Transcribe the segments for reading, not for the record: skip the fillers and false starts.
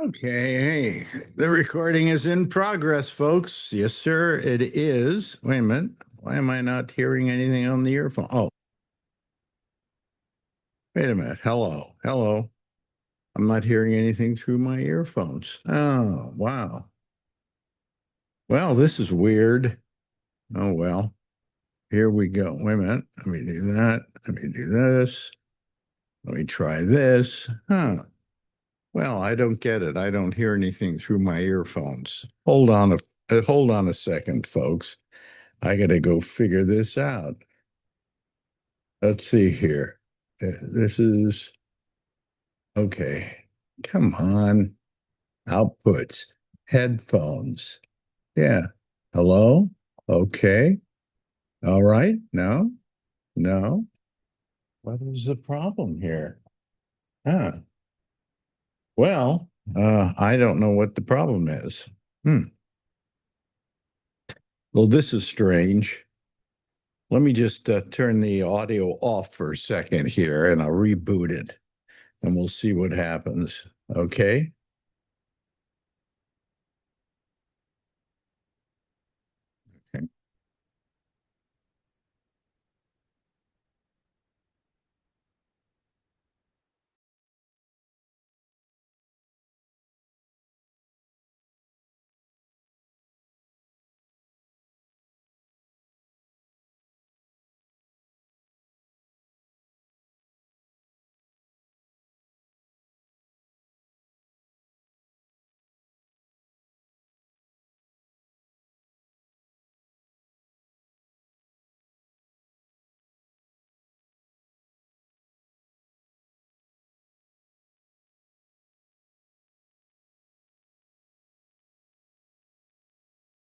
Okay, hey, the recording is in progress, folks. Yes, sir, it is. Wait a minute. Why am I not hearing anything on the earphone? Oh, wait a minute. Hello, hello. I'm not hearing anything through my earphones. Oh, wow. Well, this is weird. Oh, well, here we go. Wait a minute. Let me do that. Let me do this. Let me try this. Huh. Well, I don't get it. I don't hear anything through my earphones. Hold on a second, folks. I got to go figure this out. Let's see here. This is okay. Come on. Outputs, headphones. Yeah. Hello? Okay. All right. No, no. What is the problem here? Huh. Well, I don't know what the problem is. Hmm. Well, this is strange. Let me just turn the audio off for a second here and I'll reboot it and we'll see what happens. Okay. Okay.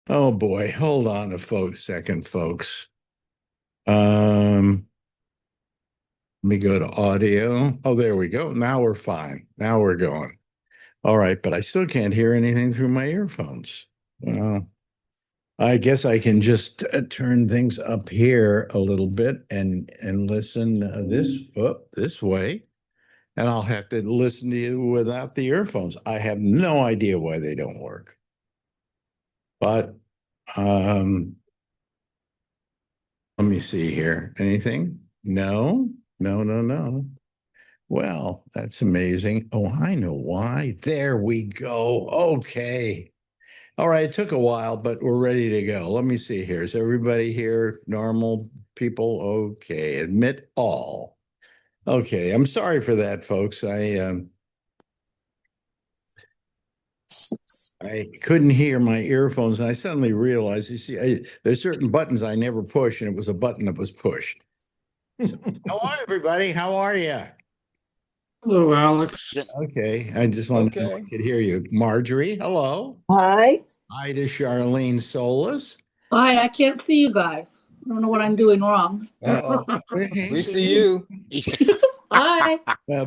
Oh boy, hold on a second, folks. Um, Let me go to audio. Oh, there we go. Now we're fine. Now we're going. All right, but I still can't hear anything through my earphones. Well, I guess I can just turn things up here a little bit and listen this way, and I'll have to listen to you without the earphones. I have no idea why they don't work, but um, let me see here. Anything? No, no, no, no. Well, that's amazing. Oh, I know why. There we go. Okay. All right. It took a while, but we're ready to go. Let me see here. Is everybody here? Normal people? Okay. Admit all. Okay. I'm sorry for that, folks. I couldn't hear my earphones, and I suddenly realized, you see, there's certain buttons I never push, and it was a button that was pushed. So, hello, everybody. How are you? Hello, Alex. Okay, I just wanted to know if I could hear you. Marjorie, hello. Hi. Hi to Charlene Solis. Hi, I can't see you guys. I don't know what I'm doing wrong. We see you. Hi.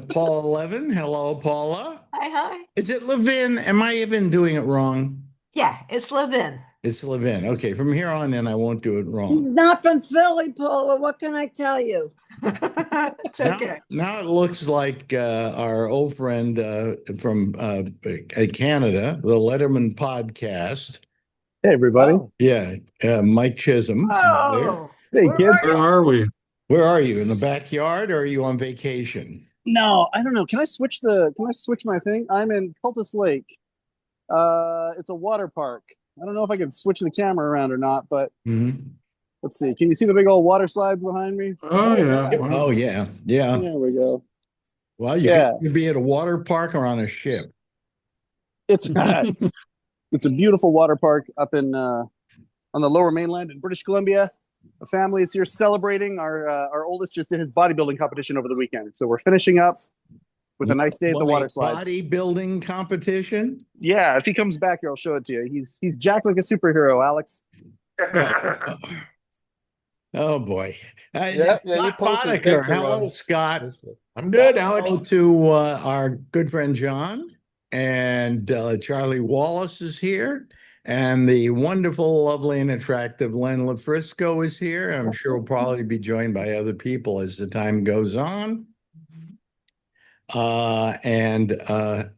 Paula Levin, hello, Paula. Hi. Is it Levin? Am I even doing it wrong? Yeah, it's Levin. It's Levin. Okay, from here on in, I won't do it wrong. He's not from Philly, Paula. What can I tell you? It's okay. Now it looks like our old friend from Canada, the Letterman podcast. Hey, everybody. Oh, Yeah, Mike Chisholm. Oh, Hey, kids. Where are we? Where are you? In the backyard or are you on vacation? No, I don't know. Can I switch my thing? I'm in Cultus Lake. It's a water park. I don't know if I can switch the camera around or not, but let's see. Can you see the big old water slides behind me? Oh, yeah. Wow. Oh, yeah. Yeah. There we go. Well, you could be at a water park or on a ship. It's it's a beautiful water park up in on the Lower Mainland in British Columbia. A family is here celebrating. Our oldest just did his bodybuilding competition over the weekend, so we're finishing up with a nice day at the water slides. Bodybuilding competition? Yeah, if he comes back here, I'll show it to you. He's jacked like a superhero, Alex. Oh boy. yeah, you posted Boddicker. picture Hello, on Scott. I'm good, Alex. Hello to our good friend John, and Charlie Wallace is here, and the wonderful, lovely, and attractive Len LaFrisco is here. I'm sure we'll probably be joined by other people as the time goes on. Hello.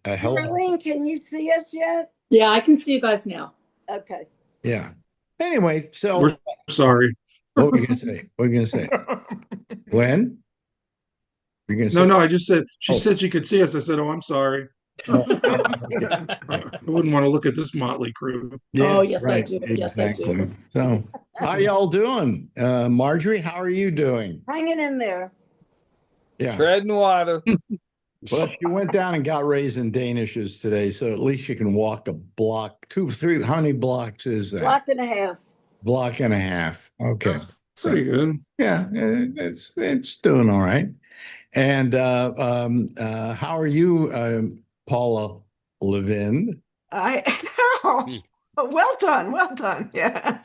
Marlene, can you see us yet? Yeah, I can see you guys now. Okay. Yeah. Anyway, so We're sorry. what were you gonna say? What were you gonna say? Glenn? You're gonna No, say? no, I just said, she Oh. said she could see us. I said, oh, I'm sorry. Oh, I wouldn't want to look at this motley crew. Oh, yes, I right, do. Yes, I do. exactly. So, how y'all doing? Marjorie, how are you doing? Hanging in there. Yeah. Treading water. Well, she went down and got raisin Danishes today, so at least she can walk a block, 2, 3. How many blocks is that? Block and a half. Block and a half. Okay. So, Pretty good. yeah, it's doing all right. And how are you, Paula Levin? Oh, well done. Well done. Yeah.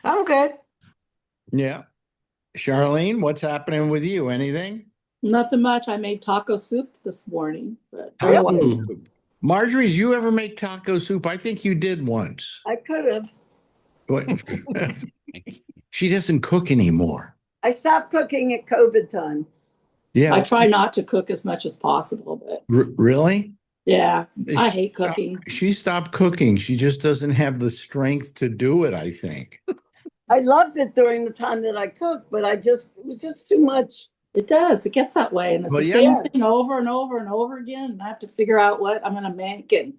I'm good. Yeah. Charlene, what's happening with you? Anything? Nothing much. I made taco soup this morning, but Taco Ooh. soup. Marjorie, did you ever make taco soup? I think you did once. I could have. What? She doesn't cook anymore. I stopped cooking at COVID time. Yeah. I try not to cook as much as possible, but Really? yeah, I She hate cooking. She stopped cooking. She just doesn't have the strength to do it, I think. I loved it during the time that I cooked, but it was just too much. It does. It gets that way. And it's Well, the yeah. same thing over and over and over again. And I have to figure out what I'm going to make. And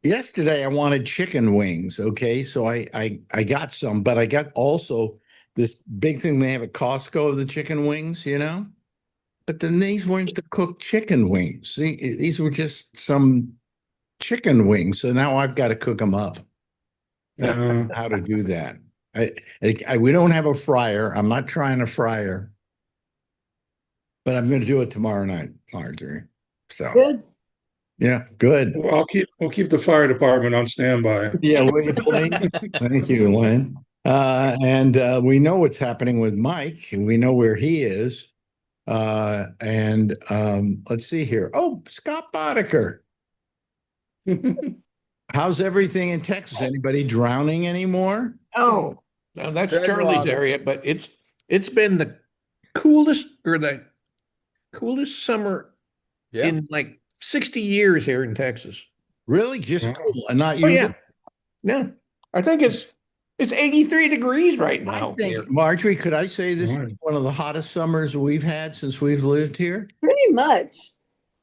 Yesterday I wanted chicken wings. Okay. So I got some, but I got also this big thing they have at Costco of the chicken wings, you know? But then these weren't the cooked chicken wings. See, these were just some chicken wings. So now I've got to cook them up. How to do that. We don't have a fryer. I'm not trying a fryer, but I'm going to do it tomorrow night, Marjorie. So Good. yeah, good. Well, we'll keep the fire department on standby. Yeah, will you please? Thank you, Lynn. And we know what's happening with Mike, and we know where he is. Let's see here. Oh, Scott Boddicker. How's everything in Texas? Anybody drowning anymore? Oh, Now that's Treading Charlie's water. area, but it's been the coolest summer Yeah. in like 60 years here in Texas. Really? Just Yeah. cool. And not Oh you? yeah. Yeah. I think it's 83 degrees right I now. think, Marjorie, could I say this Right. is one of the hottest summers we've had since we've lived here? Pretty much.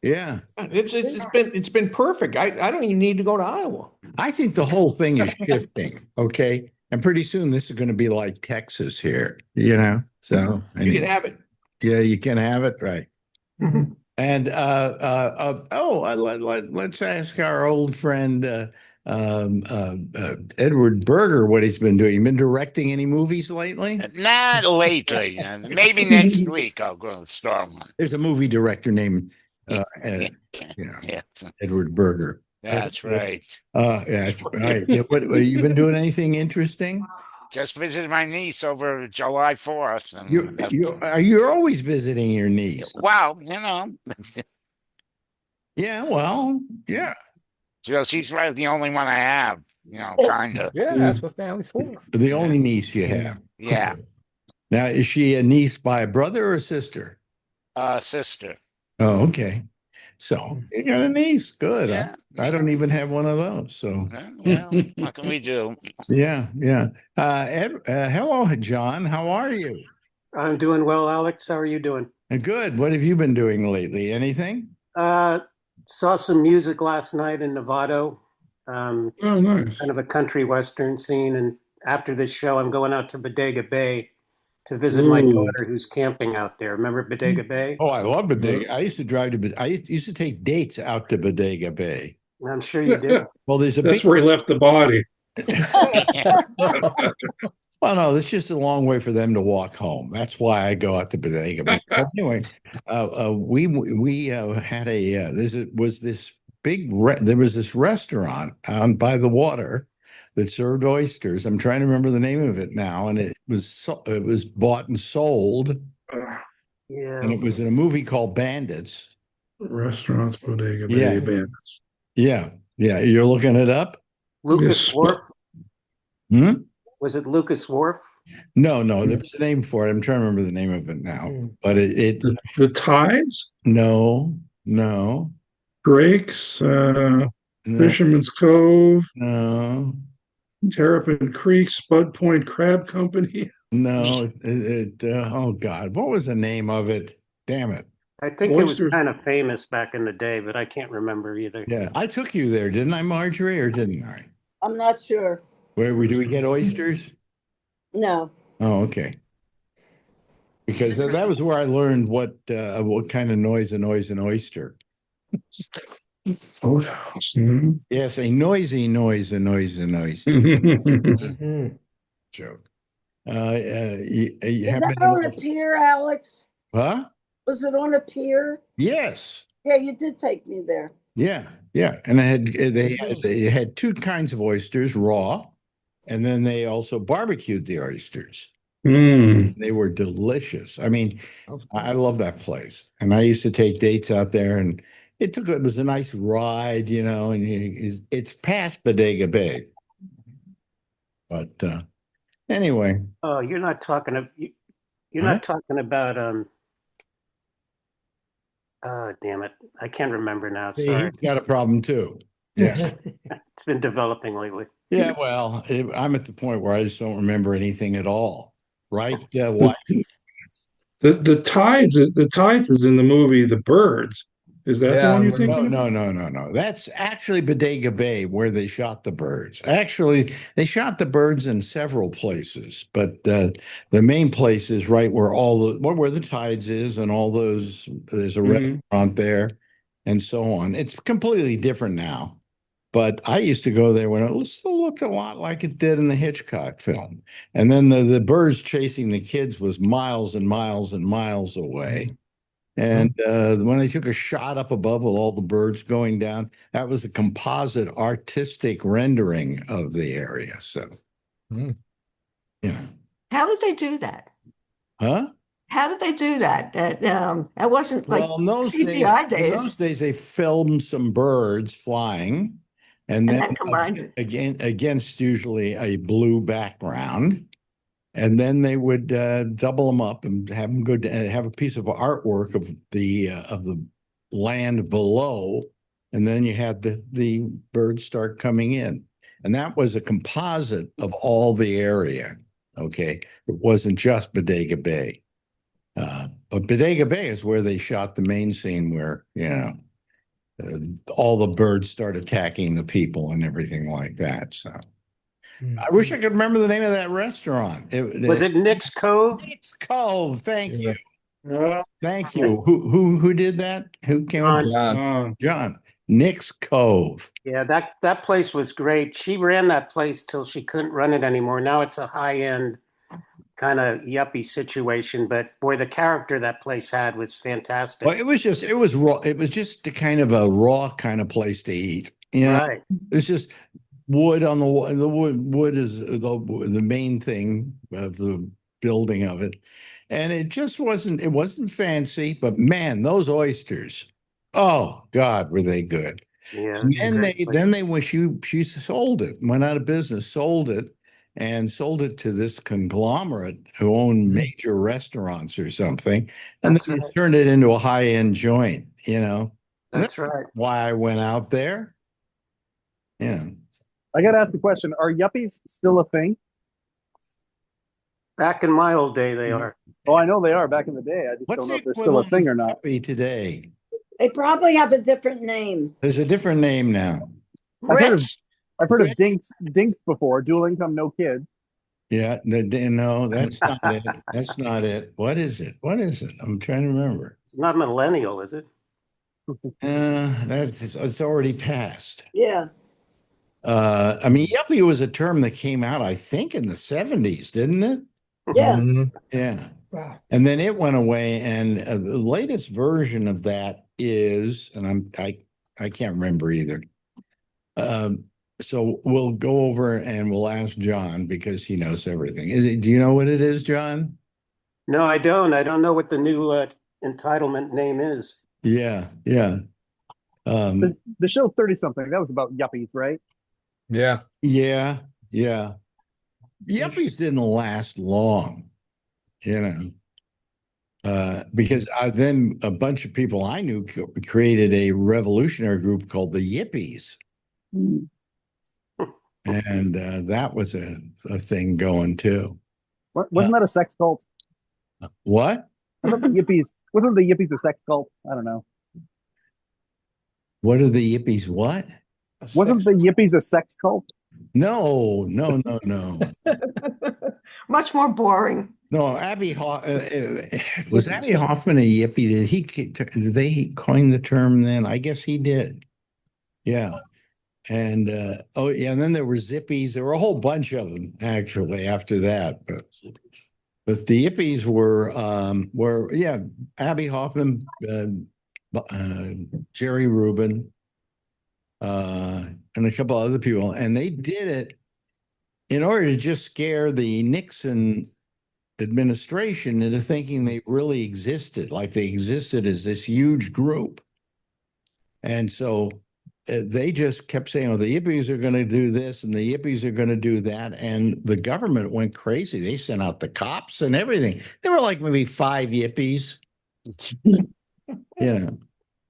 Yeah. It's been perfect. I don't even need to go to Iowa. I think the whole thing is shifting. Okay. And pretty soon this is going to be like Texas here, you know? So You anyway, can have it. yeah, you can have it. Right. mhm. And let's ask our old friend Edward Berger what he's been doing. You been directing any movies lately? Not lately. Maybe next week I'll go start one. There's a movie director named Yeah, yeah, Edward Berger. that's right. Yeah, right. Yeah, what you been doing anything interesting? Just visited my niece over July 4th. And You're always visiting your niece. well, you know, Yeah, well, yeah. she's like the only one I have, you know, kind of. Yeah, that's what family's for. The only niece you have. Yeah. Now, is she a niece by a brother or a sister? Sister. Oh, okay. So you got a niece. Good. Yeah. I don't even have one of those. So Well, what can we do? yeah, yeah. Hello, John. How are you? I'm doing well, Alex. How are you doing? Good. What have you been doing lately? Anything? Saw some music last night in Novato, Oh, nice. kind of a country western scene. And after this show, I'm going out to Bodega Bay to visit my Ooh. daughter who's camping out there. Remember Bodega Bay? Oh, I love Bodega. I used to drive to. I used to take dates out to Bodega Bay. I'm sure you did. Well, there's a That's big. where he left the body. Well, no, it's just a long way for them to walk home. That's why I go out to Bodega. But anyway, we had a there was this restaurant by the water that served oysters. I'm trying to remember the name of it now, and it was bought and sold, Yeah. and it was in a movie called Bandits. Restaurants, bodega, Yeah. bandits. Yeah, yeah. You're looking it up? Lucas Yes. Wharf? Hmm? Was it Lucas Wharf? No, there was a name for it. I'm trying to remember the name of it now, but it The Tides? no, No. Drake's, No. Fisherman's Cove, No. Terrapin Creek, Spud Point Crab Company. No. Oh God, what was the name of it? Damn it. I think it was Oysters. kind of famous back in the day, but I can't remember either. Yeah, I took you there, didn't I, Marjorie, or didn't I? I'm not sure. Do we get oysters? No. Oh, okay. Because that was where I learned what kind of noise an oyster. Boathouse. Mhm. Yes, a noisy noise, a noise, a noise. Joke. You Is happen that to on a know- pier, Alex? Huh? Was it on a pier? Yes. Yeah, you did take me there. Yeah, yeah. And they had two kinds of oysters, raw, and then they also barbecued the oysters. Mm. They were delicious. I mean, I love that place. And I used to take dates out there, and it was a nice ride, and it's past Bodega Bay. But anyway, Oh, you're not talking Huh? not talking about oh damn it. I can't remember now. Sorry. you got a problem too. Yeah. It's been developing lately. Yeah, well, I'm at the point where I just don't remember anything at all. Right? Why? The tides is in the movie The Birds. Is that the one you're No, thinking? no. That's actually Bodega Bay where they shot the birds. Actually, they shot the birds in several places, but the main place is right where where the tides is, and all those. There's a Mhm. restaurant there, and so on. It's completely different now, but I used to go there when it still looked a lot like it did in the Hitchcock film. And then the birds chasing the kids was miles and miles and miles away. And when they took a shot up above with all the birds going down, that was a composite artistic rendering of the area. So, yeah. How did they do that? Huh? How did they do that? That wasn't like Well, in those CGI days, days. they filmed some birds flying, and And then that combined it. against usually a blue background. And then they would double them up and have them have a piece of artwork of the land below, and then you had the birds start coming in, and that was a composite of all the area. Okay, it wasn't just Bodega Bay, but Bodega Bay is where they shot the main scene where all the birds start attacking the people and everything like that. So. I wish I could remember the name of that restaurant. Was it Nick's Cove? Nick's Cove. Thank you. Uh, Thank you. Who did that? Who came up? John. John. Nick's Cove. Yeah, that place was great. She ran that place till she couldn't run it anymore. Now it's a high-end kind of yuppie situation, but boy, the character that place had was fantastic. Well, it was raw. It was just the kind of a raw kind of place to eat. Right. It was just wood on the wall. The wood is the main thing of the building of it. And it wasn't fancy, but man, those oysters, oh God, were they good. Yeah. And it's a great place. when she sold it, went out of business, sold it, and sold it to this conglomerate who owned major restaurants or something, and That's then right. turned it into a high-end joint, And That's right. why I went out there. I got to ask the question: are yuppies still a thing? Back in my old day, they are. Oh, I know they are back in the day. I just What's don't know the if they're still a equivalent thing of or not. yuppie today? They probably have a different name. There's a different name now. Rich. I've heard of dinks before. Dual income, no kids. Yeah, no, that's not it. That's not it. What is it? What is it? I'm trying to remember. It's not millennial, is it? It's already passed. Yeah. I mean, yuppie was a term that came out, I think, in the 70s, didn't it? Yeah. Yeah. And then it went away, and the latest version of that is, and I can't remember either. So we'll go over and we'll ask John because he knows everything. Do you know what it is, John? No, I don't. I don't know what the new entitlement name is. Yeah. The show 30 something, that was about yuppies, right? Yeah. Yeah. Yuppies didn't last long, because then a bunch of people I knew created a revolutionary group called the Yippies. And that was a thing going too. Wasn't that a sex cult? What? I thought the Yippies. Wasn't the Yippies a sex cult? I don't know. What are the Yippies? What? Wasn't the Yippies a sex cult? No. Much more boring. No, was Abby Hoffman a Yippie? Did they coin the term then? I guess he did. Yeah. And and then there were Zippies. There were a whole bunch of them actually after that. But the Yippies were Abby Hoffman, Jerry Rubin, and a couple other people, and they did it in order to just scare the Nixon administration into thinking they really existed, like they existed as this huge group. And so they just kept saying, oh, the Yippies are going to do this and the Yippies are going to do that. And the government went crazy. They sent out the cops and everything. There were like maybe 5 Yippies,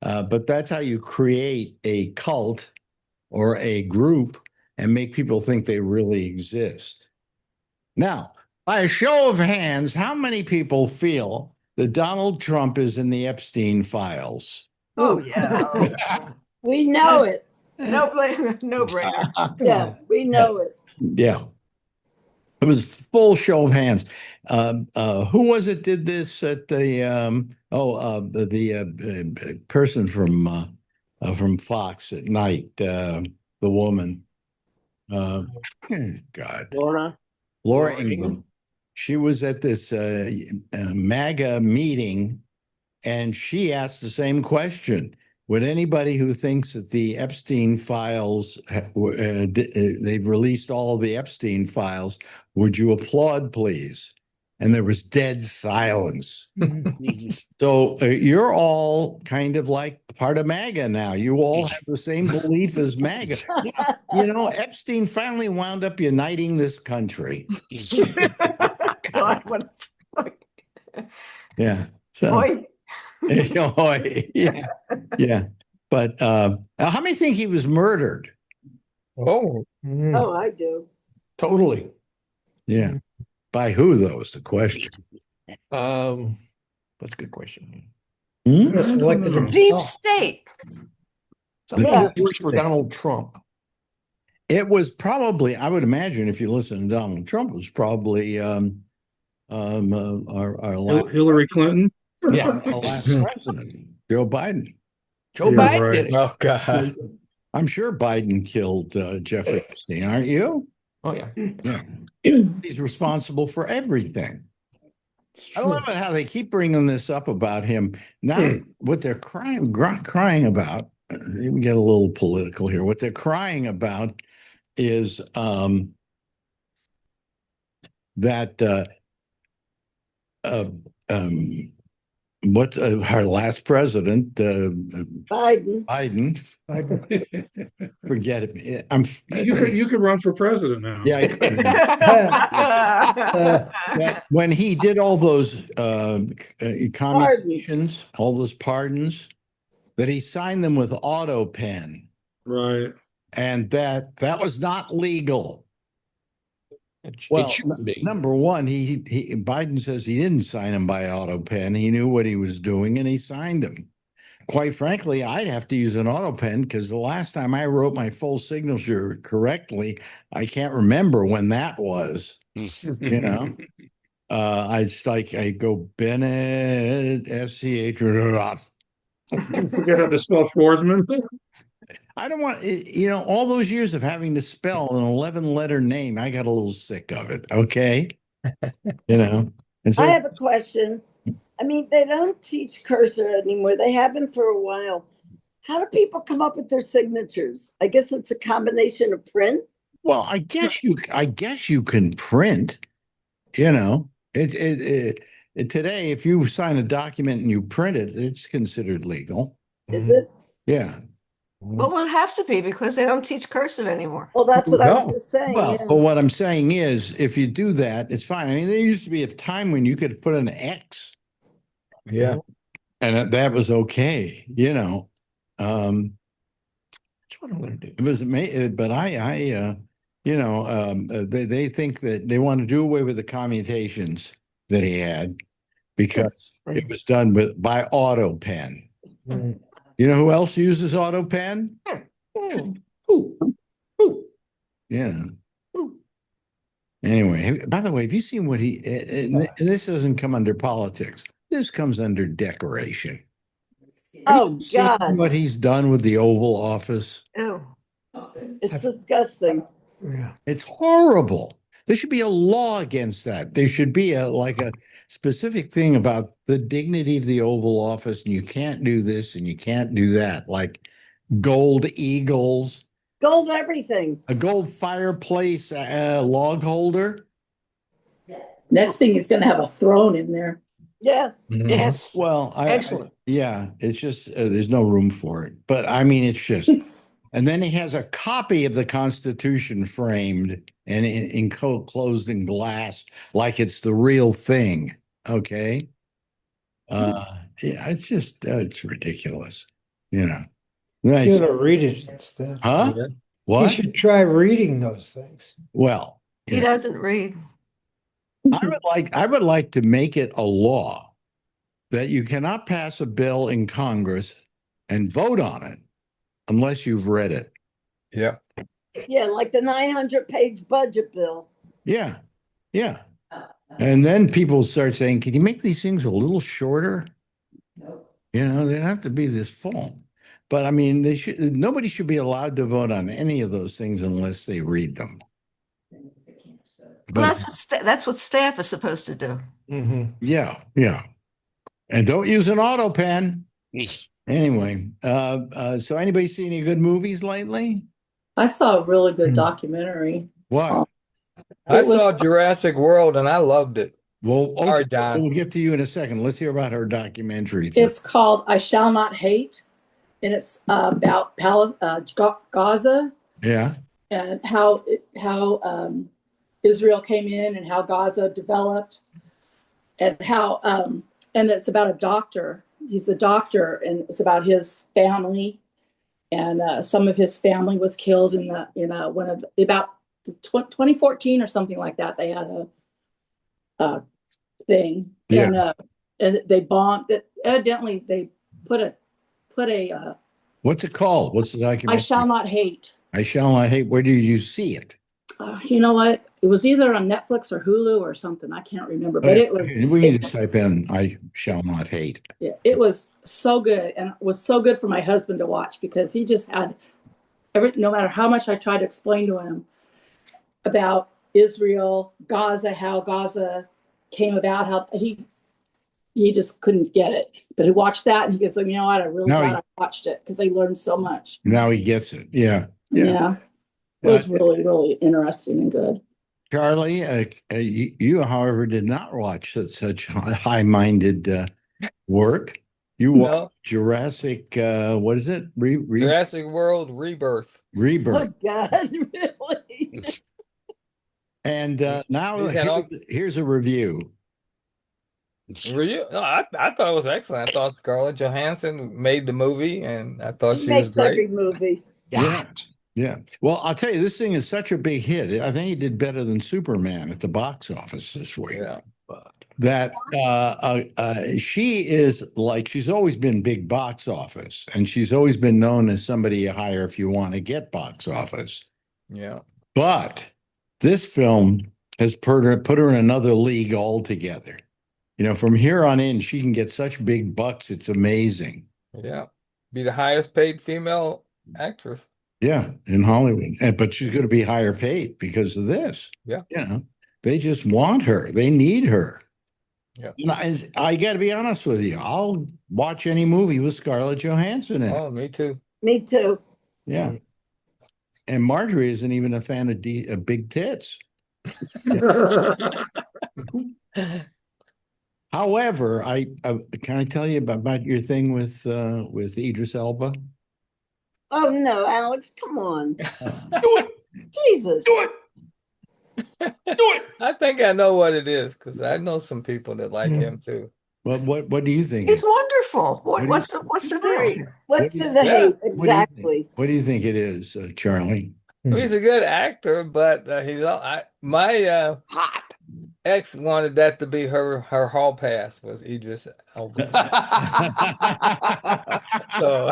but that's how you create a cult or a group and make people think they really exist. Now, by a show of hands, how many people feel that Donald Trump is in the Epstein files? Oh, yeah. We know it. No brainer. Yeah, we know it. Yeah. It was full show of hands. Who was it did this at the person from Fox at night, the woman. God. Laura Ingraham. She was at this MAGA meeting, and she asked the same question. Would anybody who thinks that the Epstein files, they've released all of the Epstein files, would you applaud, please? And there was dead silence. So you're all kind of like part of MAGA now. You all have the same belief as MAGA. Epstein finally wound up uniting this country. God, what Yeah. So. boy. Yeah. But how many think he was murdered? Oh, Oh, I do. totally. Yeah. By who, though, is the question. That's a good question. Selected Deep himself. state. Something Yeah. works for Donald Trump. It was probably, I would imagine, if you listen to Donald Trump, it was probably our last, Hillary Clinton. our last president, Joe Biden. Joe Yeah, Biden right. did it. Oh God. I'm sure Biden killed Jeffrey Epstein, aren't you? Oh, yeah. Yeah. He's responsible for everything. I love it how they keep bringing this up about him. Now, what they're crying about, let me get a little political here. What they're crying about is that what's our last president, Biden. Biden. Forget it. You could run for president now. Yeah, when he did all those commutations, all those pardons, that he signed them with auto pen, Right. and that was not legal. It shouldn't be. Number one, Biden says he didn't sign them by auto pen. He knew what he was doing, and he signed them. Quite frankly, I'd have to use an auto pen because the last time I wrote my full signature correctly, I can't remember when that was. I go Bennett, SCH. Forget how to spell Schwarzman. I don't want, all those years of having to spell an 11-letter name, I got a little sick of it. Okay. And so, I have a question. I mean, they don't teach cursor anymore. They haven't for a while. How do people come up with their signatures? I guess it's a combination of print. well, I guess you can print, today, if you sign a document and you print it, it's considered legal. Is it? Yeah. Well, it would have to be because they don't teach cursive anymore. Well, that's what I was No. just saying. Well, yeah. but what I'm saying is, if you do that, it's fine. I mean, there used to be a time when you could put an X Yeah. and that was okay, you know. That's what I'm gonna do. It was amazing, but they think that they want to do away with the commutations that he had because Right. it was done by auto pen. Mm. You know who else uses auto pen? Ooh. Ooh. Yeah. Ooh. Anyway, by the way, have you seen what and this doesn't come under politics. This comes under decoration. Oh, See God. what he's done with the Oval Office? Ew. It's disgusting. Yeah. It's horrible. There should be a law against that. There should be a specific thing about the dignity of the Oval Office, and you can't do this and you can't do that, like gold eagles, Gold everything. a gold fireplace log holder. Next thing, he's going to have a throne in there. Yeah. Yes. Well, Excellent. yeah, it's just there's no room for it. But I mean, it's just. And then he has a copy of the Constitution framed and enclosed in glass, like it's the real thing. Okay. Yeah, it's just it's ridiculous. You know. Nice. You gotta read it instead. Huh? You What? should try reading those things. Well, He yeah. doesn't read. I would like to make it a law that you cannot pass a bill in Congress and vote on it unless you've read it. Yeah. Yeah, like the 900-page budget bill. Yeah. Yeah. And then people start saying, can you make these things a little shorter? You know, they don't have to be this full. But I mean, nobody should be allowed to vote on any of those things unless they read them. Well, But that's what staff is supposed to do. Mm-hmm. yeah, yeah. And don't use an auto pen. Anyway, so anybody see any good movies lately? I saw a really good documentary. What? I It was- saw Jurassic World and I loved it. Well, Sorry, okay, John. we'll get to you in a second. Let's hear about her documentary. It's called I Shall Not Hate, and it's about Gaza Yeah. and how Israel came in and how Gaza developed, and how and it's about a doctor. He's a doctor, and it's about his family, and some of his family was killed in one of about 2014 or something like that. They had a thing, Yeah. and they bombed it. Evidently, they put a What's it called? What's the documentary? I Shall Not Hate. I Shall Not Hate. Where did you see it? You know what? It was either on Netflix or Hulu or something. I can't remember, but it was. We can just type in I Shall Not Hate. Yeah, it was so good, and it was so good for my husband to watch because he just had no matter how much I tried to explain to him about Israel, Gaza, how Gaza came about, how he just couldn't get it. But he watched that and he goes, you know what? I'm really glad I watched it because I learned so much. Now he gets it. Yeah. Yeah. It was really, really interesting and good. Charlie, you, however, did not watch such high-minded work. You watched Jurassic, what is it? Jurassic World Rebirth. Rebirth. Oh, God, really? And now here's a review. No, I thought it was excellent. I thought Scarlett Johansson made the movie, and I thought He she was makes great. every movie. Yeah. Yeah. Well, I'll tell you, this thing is such a big hit. I think it did better than Superman at the box office this week. Yeah. That she is like, she's always been big box office, and she's always been known as somebody you hire if you want to get box office. Yeah. But this film has put her in another league altogether. You know, from here on in, she can get such big bucks. It's amazing. Yeah. Be the highest paid female actress. Yeah, in Hollywood. But she's going to be higher paid because of this. Yeah. You know, they just want her. They need her. Yeah. And I got to be honest with you. I'll watch any movie with Scarlett Johansson in it. Oh, me too. Me too. Yeah. And Marjorie isn't even a fan of big tits. However, can I tell you about your thing with Idris Elba? Oh, no, Alex, come on. Do it. Jesus. Do it. Do it. I think I know what it is because I know some people that like him too. What do you think? He's wonderful. What do you- What's the Great. deal? What's do you- the Yeah. hate? Exactly. What do you think it is, Charlie? He's a good actor, but my Hot. ex wanted that to be her hall pass was Idris Elba. So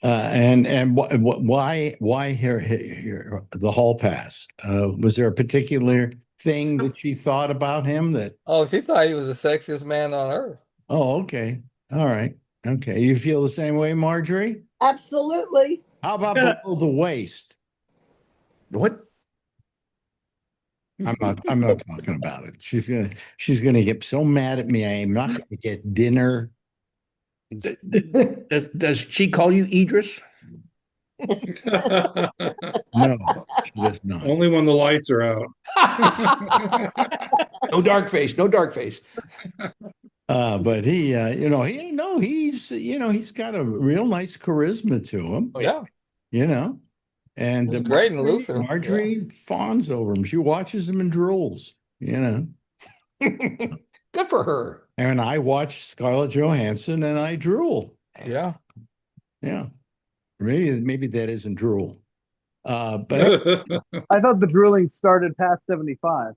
Why here the hall pass? Was there a particular thing that she thought about him that? oh, she thought he was the sexiest man on earth. Oh, okay, all right, okay. You feel the same way, Marjorie? Absolutely. How about below the waist? What? I'm not talking about it. She's gonna get so mad at me. I am not gonna get dinner. Does she call you Idris? No, she does not. Only when the lights are out. No dark face. No dark face. But he's got a real nice charisma to him, Oh yeah, and he's great in Luther. Marjorie fawns over him. She watches him and drools, Good for her. and I watch Scarlett Johansson and I drool. Yeah. Yeah, maybe that isn't drool. But I thought the drooling started past 75.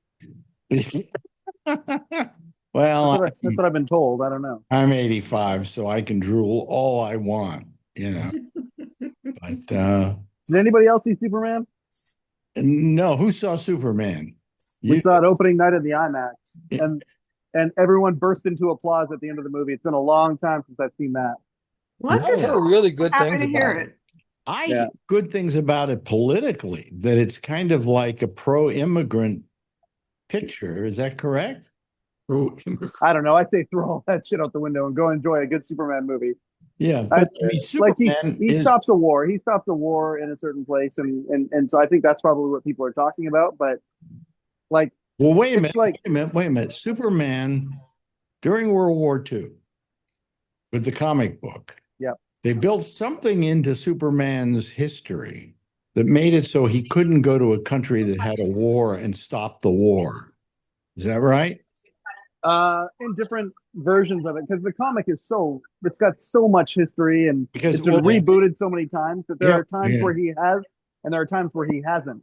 well, That's what I've been told. I don't know. I'm 85, so I can drool all I want, But Did anybody else see Superman? no, who saw Superman? We saw it opening night at the IMAX, and everyone burst into applause at the end of the movie. It's been a long time since I've seen that. I heard really good Happy things to hear about it. I Yeah. hear good things about it politically, that it's kind of like a pro-immigrant picture. Is that correct? I don't know. I say throw all that shit out the window and go enjoy a good Superman movie. Yeah, but I mean, Like Superman he is, stops a war. He stops a war in a certain place, and so I think that's probably what people are talking about. But like, well, wait a it's minute, like- wait a minute. Superman during World War II with the comic book. Yeah. They built something into Superman's history that made it so he couldn't go to a country that had a war and stop the war. Is that right? in different versions of it, because the comic it's got so much history and Because it's been rebooted so many times that there Yeah, are times yeah. where he has and there are times where he hasn't.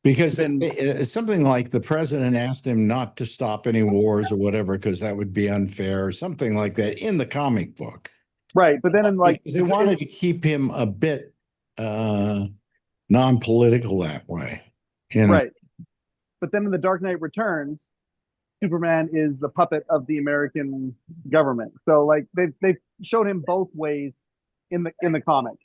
Because Then- it's something like the president asked him not to stop any wars or whatever, because that would be unfair, or something like that in the comic book. Right, but then in like Because they wanted to keep him a bit non-political that way. right, but then in the Dark Knight Returns, Superman is the puppet of the American government. So like they showed him both ways in the comic.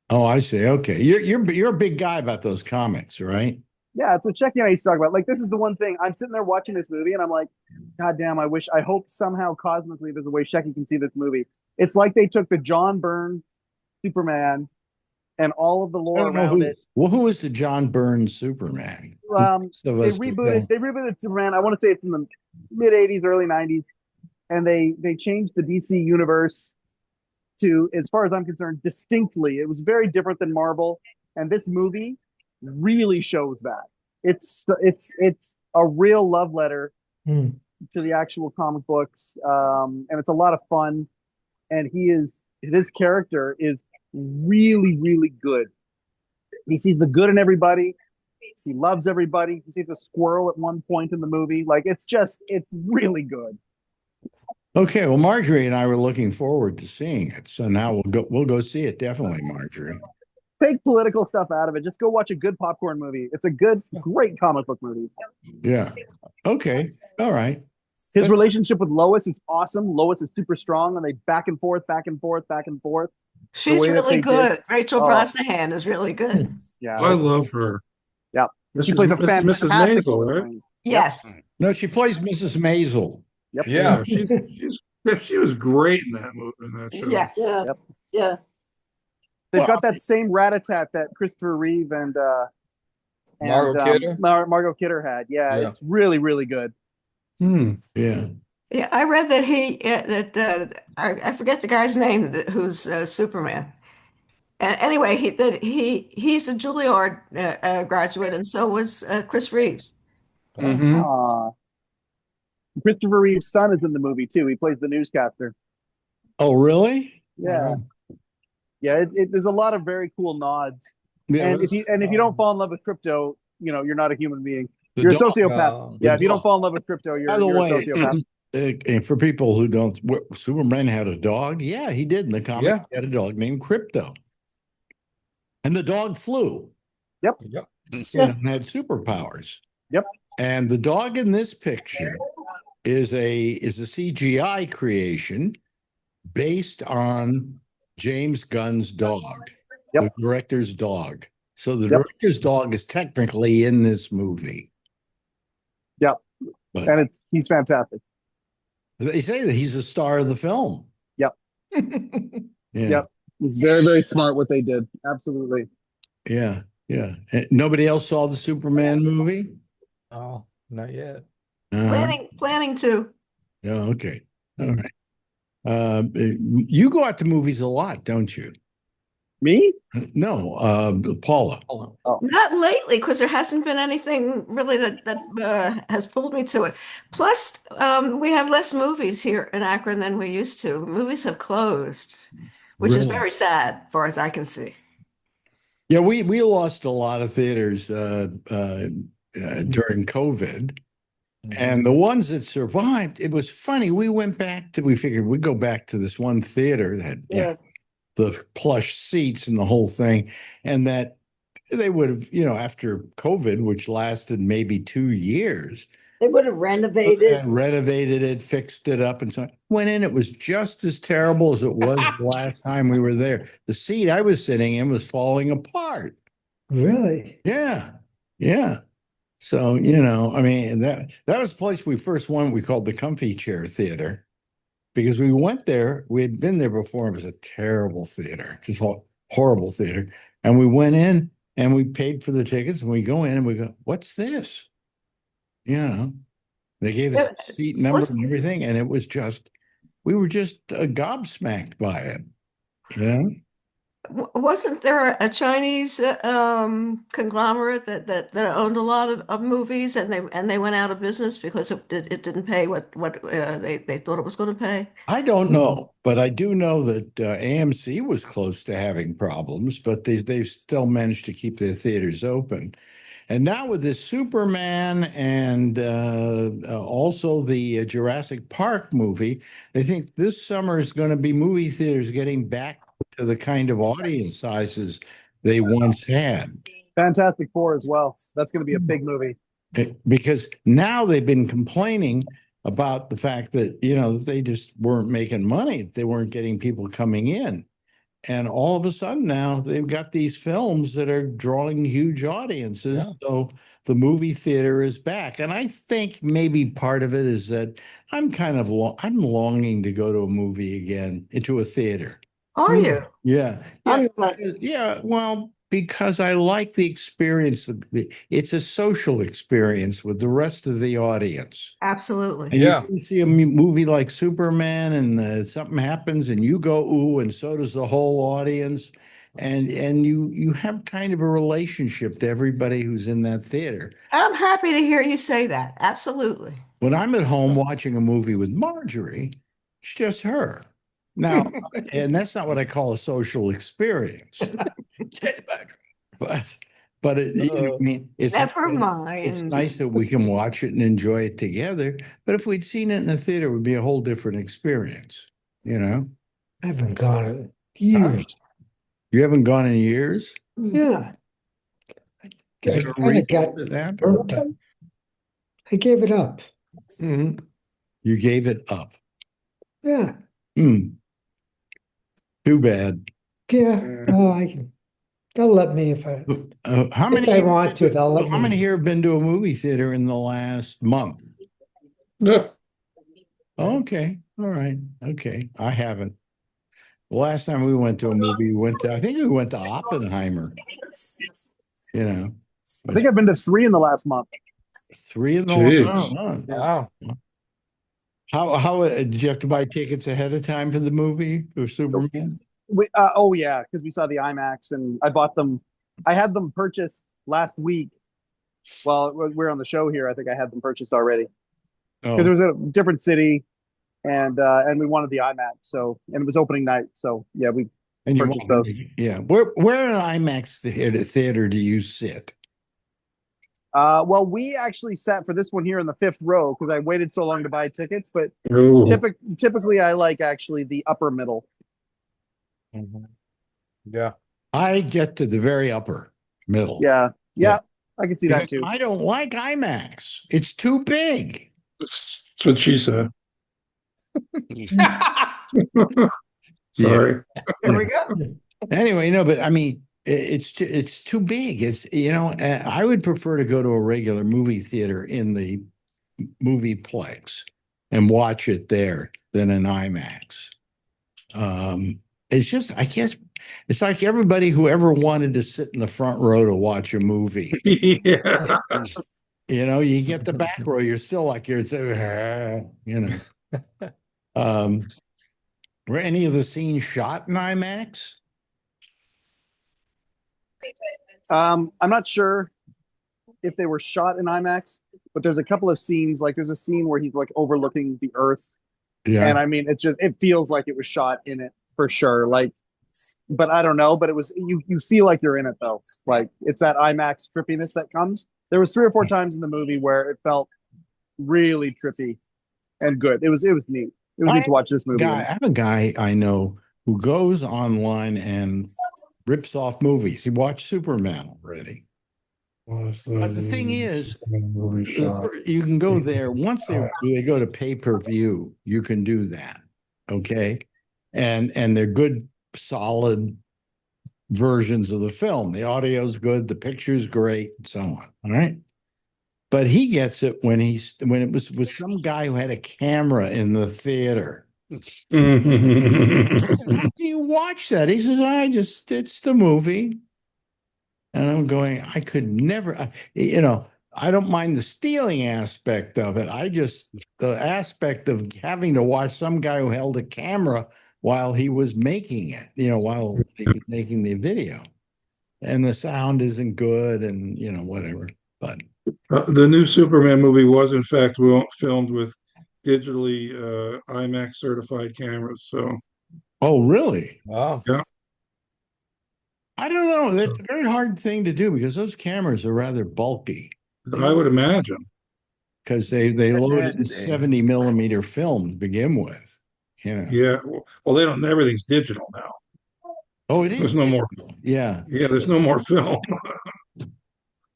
Oh, I see. Okay. You're a big guy about those comics, right? Yeah, it's what Shecky and I used to talk about. Like, this is the one thing I'm sitting there watching this movie, and I'm like, God damn, I hope somehow cosmically there's a way Shecky can see this movie. It's like they took the John Byrne Superman and all of the I lore don't know around who. it. Well, who is the John Byrne Superman? Most of They us would know. rebooted Superman. I want to say it's in the mid '80s, early '90s, and they changed the DC universe to, as far as I'm concerned, distinctly. It was very different than Marvel, and this movie really shows that. It's a real love letter Hmm. to the actual comic books, and it's a lot of fun. And his character is really, really good. He sees the good in everybody. He loves everybody. He sees a squirrel at one point in the movie. Like, it's really good. Okay, well, Marjorie and I were looking forward to seeing it, so now we'll go see it, definitely, Marjorie. Take political stuff out of it. Just go watch a good popcorn movie. It's a great comic book movie. Yeah. Okay. All right. His relationship with Lois is awesome. Lois is super strong, and they back and forth, back and forth, back and forth. She's way that really they good. did- Rachel Oh. Brosnahan is really good. Yeah, I love her. Yeah. She Mrs. plays a Mrs. fantastic Maisel, Lois right? Lane. Yes. No, she plays Mrs. Maisel. Yep. Yeah. She was great in that show. Yes. Yeah. Yep. Yeah. They've Well, got that same rat-a-tat that Christopher Reeve and Margot Kidder? Margot Kidder had. Yeah, Yeah. it's really, really good. Yeah. Yeah, I read that I forget the guy's name who's Superman. Anyway, he's a Juilliard graduate, and so was Chris Reeves. Mhm. Aw. Christopher Reeve's son is in the movie too. He plays the newscaster. Oh, really? Yeah, yeah. There's a lot of very cool nods. Yeah, And if you don't fall in love with crypto, you're not a human being. the You're a dog. sociopath. The Yeah, if you don't dog. fall in love with crypto, By the you're a way, sociopath. and for people who don't, Superman had a dog. Yeah, he did in the comic. Yeah. He had a dog named Crypto, and the dog flew. Yep. And had superpowers. Yep. And the dog in this picture is a CGI creation based on James Gunn's dog, the director's dog. So the director's dog is technically in this movie. Yep. But And he's fantastic. they say that he's a star of the film. Yep. Yeah. Yep. It's very, very smart what they did. Absolutely. Yeah. Yeah. Nobody else saw the Superman movie? Oh, not yet. Planning to. Yeah. Okay. All right. You go out to movies a lot, don't you? Me? No, Paula. Not lately, because there hasn't been anything really that has pulled me to it. Plus, we have less movies here in Akron than we used to. Movies have closed, which is Really? very sad, as far as I can see. Yeah, we lost a lot of theaters during COVID, and the ones that survived, it was funny. We figured we'd go back to this one theater that had the plush seats and the whole thing, and that they would have, after COVID, which lasted maybe 2 years, They would have renovated. renovated it, fixed it up, and so on. Went in, it was just as terrible as it was the last time we were there. The seat I was sitting in was falling apart. Really? Yeah. Yeah. So, I mean, that was the place we first went. We called the Comfy Chair Theater because we went there. We had been there before. It was a terrible theater, just horrible theater. And we went in and we paid for the tickets, and we go in and we go, "What's this?" They gave us a seat number and everything, and it was just, we were just gobsmacked by it. Wasn't there a Chinese conglomerate that owned a lot of movies, and they went out of business because it didn't pay what they thought it was going to pay? I don't know, but I do know that AMC was close to having problems, but they've still managed to keep their theaters open. And now with this Superman and also the Jurassic Park movie, I think this summer is going to be movie theaters getting back to the kind of audience sizes they once had. Fantastic Four as well. That's going to be a big movie. Because now they've been complaining about the fact that, they just weren't making money. They weren't getting people coming in. And all of a sudden now they've got these films that are drawing huge audiences. Yeah. So the movie theater is back. And I think maybe part of it is that I'm longing to go to a movie again, into a theater. Are you? Yeah. I'm not. Yeah. Well, because I like the experience. It's a social experience with the rest of the audience. Absolutely. And you see a movie like Superman and something happens and you go, ooh, and so does the whole audience. And you have kind of a relationship to everybody who's in that theater. I'm happy to hear you say that. Absolutely. When I'm at home watching a movie with Marjorie, it's just her. Now, and that's not what I call a social experience. But I mean, never mind. It's nice that we can watch it and enjoy it together. But if we'd seen it in the theater, it would be a whole different experience. I haven't gone in years. You haven't gone in years? Yeah. I gave it up. Mm-hmm. You gave it up. Yeah. Too bad. Yeah. Well, they'll let me if I want to. They'll let me. How many here have been to a movie theater in the last month? No. Okay. All right. Okay. I haven't. The last time we went to a movie, I think we went to Oppenheimer. I think I've been to 3 in the last month. 3 in the last month. Wow. How did you have to buy tickets ahead of time for the movie for Superman? Yeah, because we saw the IMAX and I bought them. I had them purchased last week. Well, we're on the show here. I think I had them purchased already. because Oh, it was a different city, and we wanted the IMAX. So and it was opening night. So yeah, we and you purchased want, those. yeah. Where in IMAX theater do you sit? Well, we actually sat for this one here in the fifth row because I waited so long to buy tickets. But Ooh. typically, I like actually the upper middle. Yeah. I get to the very upper middle. Yeah, Yeah. yeah, I can see that too. I don't like IMAX. It's too big. That's what she said. Sorry. There we go. Anyway, no, but I mean, it's too big. I would prefer to go to a regular movie theater in the movieplex and watch it there than an IMAX. It's just, I guess, it's like everybody who ever wanted to sit in the front row to watch a movie. Yeah. You get the back row, you're still like were any of the scenes shot in IMAX? I'm not sure if they were shot in IMAX, but there's a couple of scenes. Like there's a scene where he's like overlooking the Earth, and I mean, it feels like it was shot in it for sure. Like, but I don't know. But it was you feel like you're in it though. Like it's that IMAX trippiness that comes. There was 3 or 4 times in the movie where it felt really trippy and good. It was neat. It was neat to watch this movie. I have a guy I know who goes online and rips off movies. He watched Superman already. But the thing is, you can go there once they go to pay-per-view, you can do that. Okay. And they're good, solid versions of the film. The audio's good, the picture's great, and so on. All right. But he gets it when it was with some guy who had a camera in the theater. I said, how can you watch that? He says, it's the movie. And I'm going, I could never, I don't mind the stealing aspect of it. The aspect of having to watch some guy who held a camera while he was making it, while he was making the video. And the sound isn't good and, whatever. But The new Superman movie was, in fact, filmed with digitally IMAX certified cameras. So, oh, really? Wow. yeah. I don't know. That's a very hard thing to do because those cameras are rather bulky. I would imagine. Because they load it in 70 millimeter film to begin with. Yeah. Well, they don't. Everything's digital now. Oh, it is. There's no more. Yeah. Yeah. There's no more film.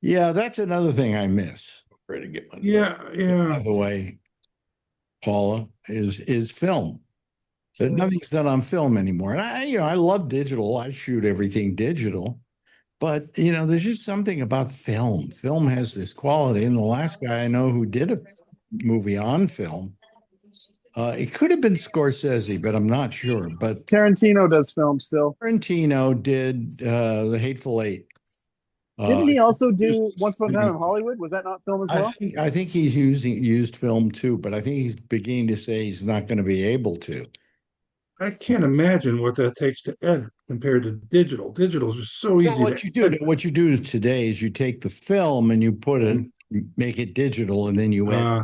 Yeah, that's another thing I miss. Ready to get my Yeah. Yeah. By the way, Paula, is film. That nothing's done on film anymore. And I love digital. I shoot everything digital. But there's just something about film. Film has this quality. And the last guy I know who did a movie on film, it could have been Scorsese, but I'm not sure. But Tarantino does film still. Tarantino did The Hateful Eight. Didn't he also do Once Upon a Time in Hollywood? Was that not film as well? I think he's used film too, but I think he's beginning to say he's not going to be able to. I can't imagine what that takes to edit compared to digital. Digital is just so easy What you do today is you take the film and you put it, make it digital, and then you edit.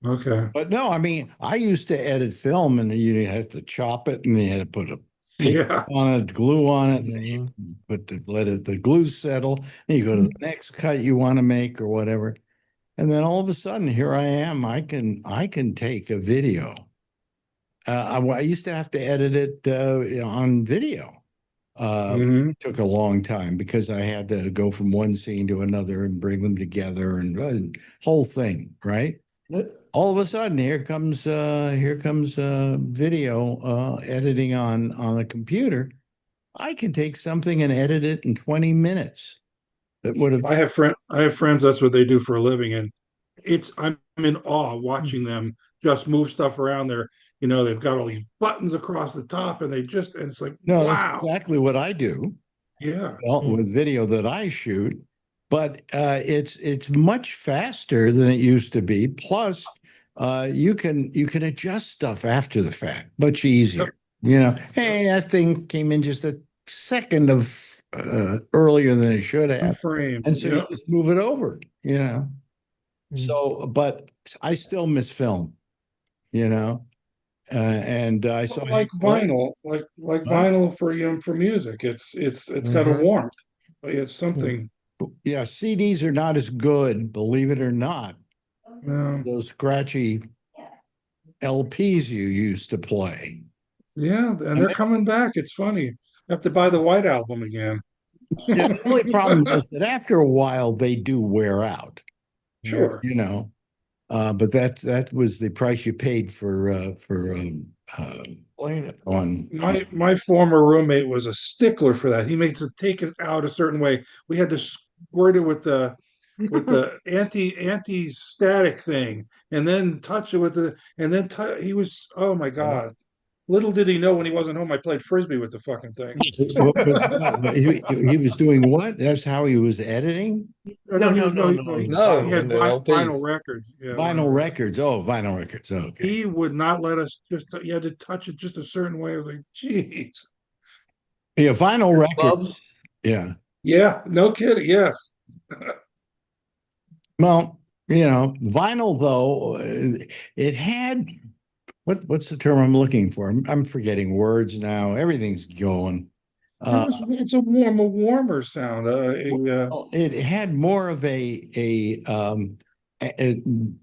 Okay. But no, I mean, I used to edit film, and you had to chop it, and you had to put a paper on it, glue on it, and you let the glue settle, and you go to the next cut you want to make or whatever. And then all of a sudden, here I am. I can take a video. I used to have to edit it on video. Took a long time because I had to go from one scene to another and bring them together and whole thing, right? All of a sudden, here comes video editing on a computer. I can take something and edit it in 20 minutes. That would have. I have friends. That's what they do for a living, and I'm in awe watching them just move stuff around there. They've got all these buttons across the top, and and it's like, no, wow, that's exactly what I do. Yeah, with video that I shoot, but it's much faster than it used to be. Plus, you can adjust stuff after the fact, much easier. Hey, that thing came in just a second of earlier than it should have, frame, and so you just move it over. So, but I still miss film, you know, and I saw Like him play. vinyl, like Huh? vinyl for for music. It's got a Mhm. warmth. It's something. Yeah, CDs are not as good, believe it or not. Those scratchy LPs you used to play. Yeah, and And they're coming back. It's funny. I have to buy the White Album again. yeah, the only problem is that after a while they do wear out, Sure. you know. But that was the price you paid for on My former roommate was a stickler for that. He made to take it out a certain way. We had to squirt it with the anti static thing, and then touch it with the and then he was, oh my God. Little did he know when he wasn't home, I played frisbee with the fucking thing. he was doing what? That's how he was editing No, he was he No, had in the vinyl LPs. records. Yeah, vinyl records. Oh, vinyl records. Okay. He would not let us you had to touch it just a certain way. I was like, geez. Yeah, vinyl records. Yeah. Yeah, no kidding. Yes. Well, vinyl though, it had what's the term I'm looking for? I'm forgetting words now. Everything's going. It's a warmer sound. Well, it had more of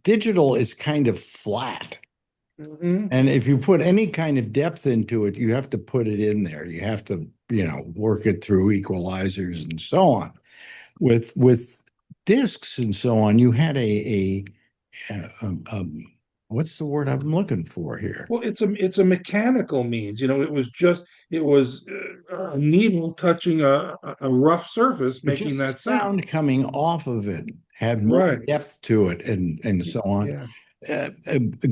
digital is kind of flat. Mhm. And if you put any kind of depth into it, you have to put it in there. You have to, work it through equalizers and so on. With discs and so on, you had what's the word I'm looking for here? Well, it's a mechanical means. It was a needle touching a rough surface, But making just the that sound. sound coming off of it had more Right. depth to it and so on. Yeah.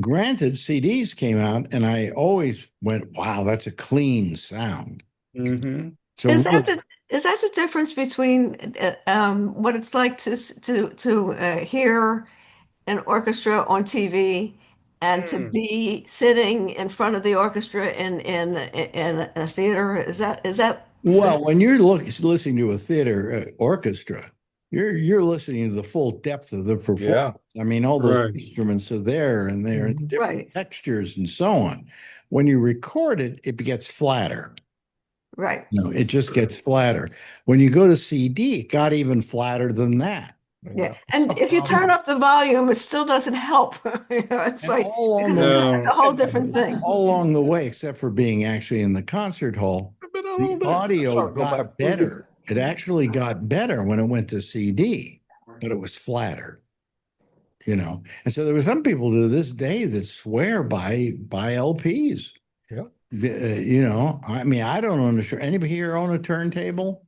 Granted, CDs came out, and I always went, "Wow, that's a clean sound." Mm-hmm. So Is that the difference between what it's like to hear an orchestra on TV and to be sitting in front of the orchestra in a theater? Is that well, when you're listening to a theater orchestra, you're listening to the full depth of the performance. Yeah. I mean, all those Right. instruments are there, and they're in different Right. textures and so on. When you record it, it gets flatter. Right? It just gets flatter. When you go to CD, it got even flatter than that. Yeah. And if you turn up the volume, it still doesn't help. It's And like all along because the it's a whole different thing. all along the way, except for being actually in the concert hall, the audio got better. It actually got better when it went to CD, but it was flatter. And so there were some people to this day that swear by LPs. Yeah. I mean, I don't understand. Anybody here own a turntable?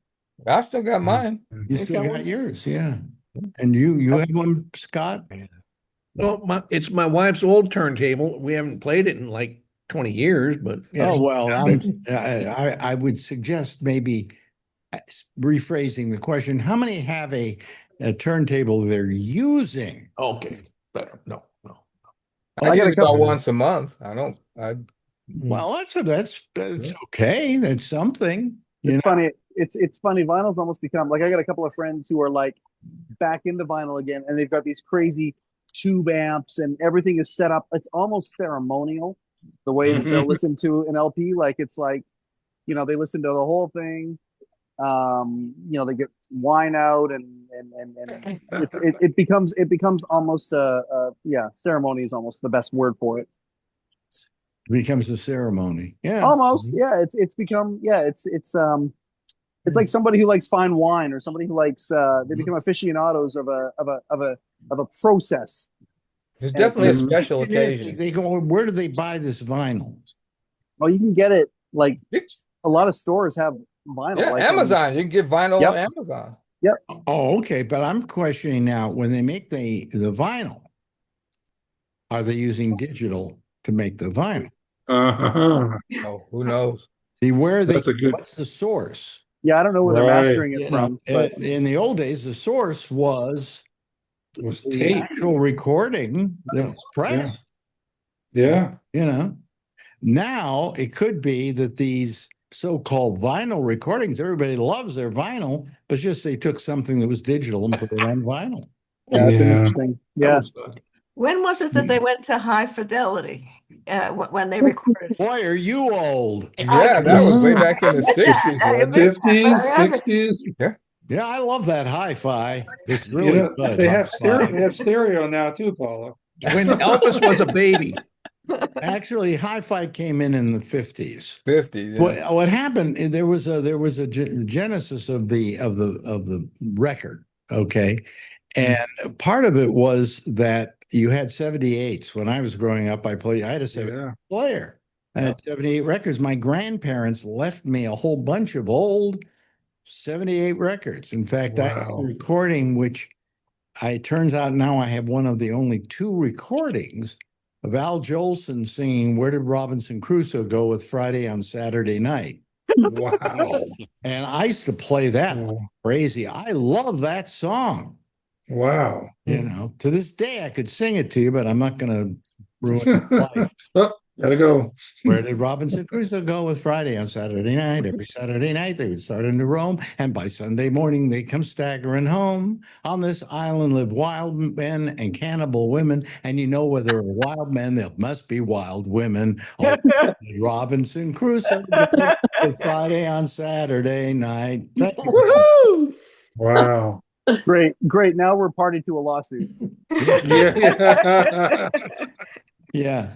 I still got mine. You still got yours, yeah. And you have one, Scott? Well, it's my wife's old turntable. We haven't played it in like 20 years, but yeah. Oh, well, I would suggest maybe rephrasing the question. How many have a turntable they're using? Okay, better. No. I use it about once a month. Well, that's okay. That's something. It's funny. It's funny. Vinyl's almost become like I got a couple of friends who are like back into vinyl again, and they've got these crazy tube amps, and everything is set up. It's almost ceremonial the way that they'll listen to an LP. Like it's like, they listen to the whole thing. They get wine out, and it becomes almost ceremony is almost the best word for it. It becomes a ceremony. Yeah. Almost. Yeah. It's become, it's like somebody who likes fine wine, or somebody who likes, they become aficionados of a process. It's definitely a special It is. occasion. They go, where do they buy this vinyl? Well, you can get it like a lot of stores have vinyl. Yeah, like Amazon. You can get vinyl Yep. on Amazon. Yep. Oh, okay. But I'm questioning now, when they make the vinyl, are they using digital to make the vinyl? Uh-huh. Oh, who knows? See, That's what's the source? Yeah, I don't know where they're Right. mastering it from, but In the old days, the source was the tape. actual recording that was pressed. Yeah. Now it could be that these so-called vinyl recordings, everybody loves their vinyl, but just they took something that was digital and put it on vinyl. Yeah, it's an Yeah. interesting. That Yeah. was good. When was it that they went to high fidelity? When they recorded? Boy, are you old? Yeah, that was way back in the missed that. 60s, wasn't it? 50s, 60s. Yeah. Yeah, I love that hi-fi. It's You really know, good. they have Hi-fi. stereo now too, Paula. When Elvis was a baby. Actually, hi-fi came in the 50s. 50s, yeah. What happened? There was a genesis of the record. Okay, and part of it was that you had 78s. When I was growing up, I had a 78 Yeah. player. I had 78 records. My grandparents left me a whole bunch of old 78 records. In fact, I have a Wow. recording which turns out now I have one of the only two recordings of Al Jolson singing "Where Did Robinson Crusoe Go" with Friday on Saturday Night. Wow. And I used to play that like Oh, crazy. I love that song. wow. To this day I could sing it to you, but I'm not going to ruin your life. Oh, gotta go. Where did Robinson Crusoe go with Friday on Saturday night? Every Saturday night they would start in Rome, and by Sunday morning they come staggering home. On this island live wild men and cannibal women, and where there are wild men, there must be wild women. Oh, did Robinson Crusoe go with Friday on Saturday night? Thank you. Woohoo! Wow. Great. Now we're party to a lawsuit. Yeah. Yeah.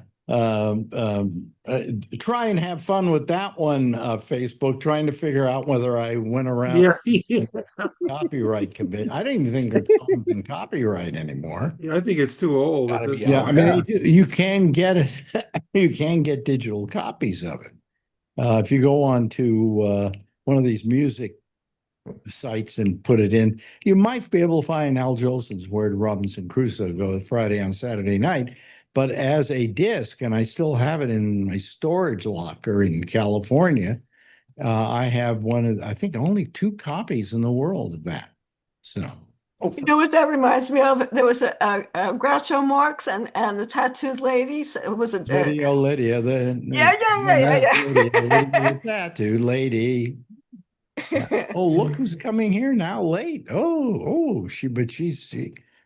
Try and have fun with that one, Facebook, trying to figure out whether I went around Yeah. copyright commit. I don't even think it's in copyright anymore. Yeah, I think it's too old at Gotta this be point. Yeah, I mean, you can get it. You can get digital copies of it. If you go on to one of these music sites and put it in, you might be able to find Al Jolson's "Where Did Robinson Crusoe Go" Friday on Saturday night. But as a disc, and I still have it in my storage locker in California, I have I think only 2 copies in the world of that. So. You know what that reminds me of? There was a Groucho Marx and the tattooed ladies. It was a Lydia, yeah. the tattooed lady. Oh, look who's coming here now late.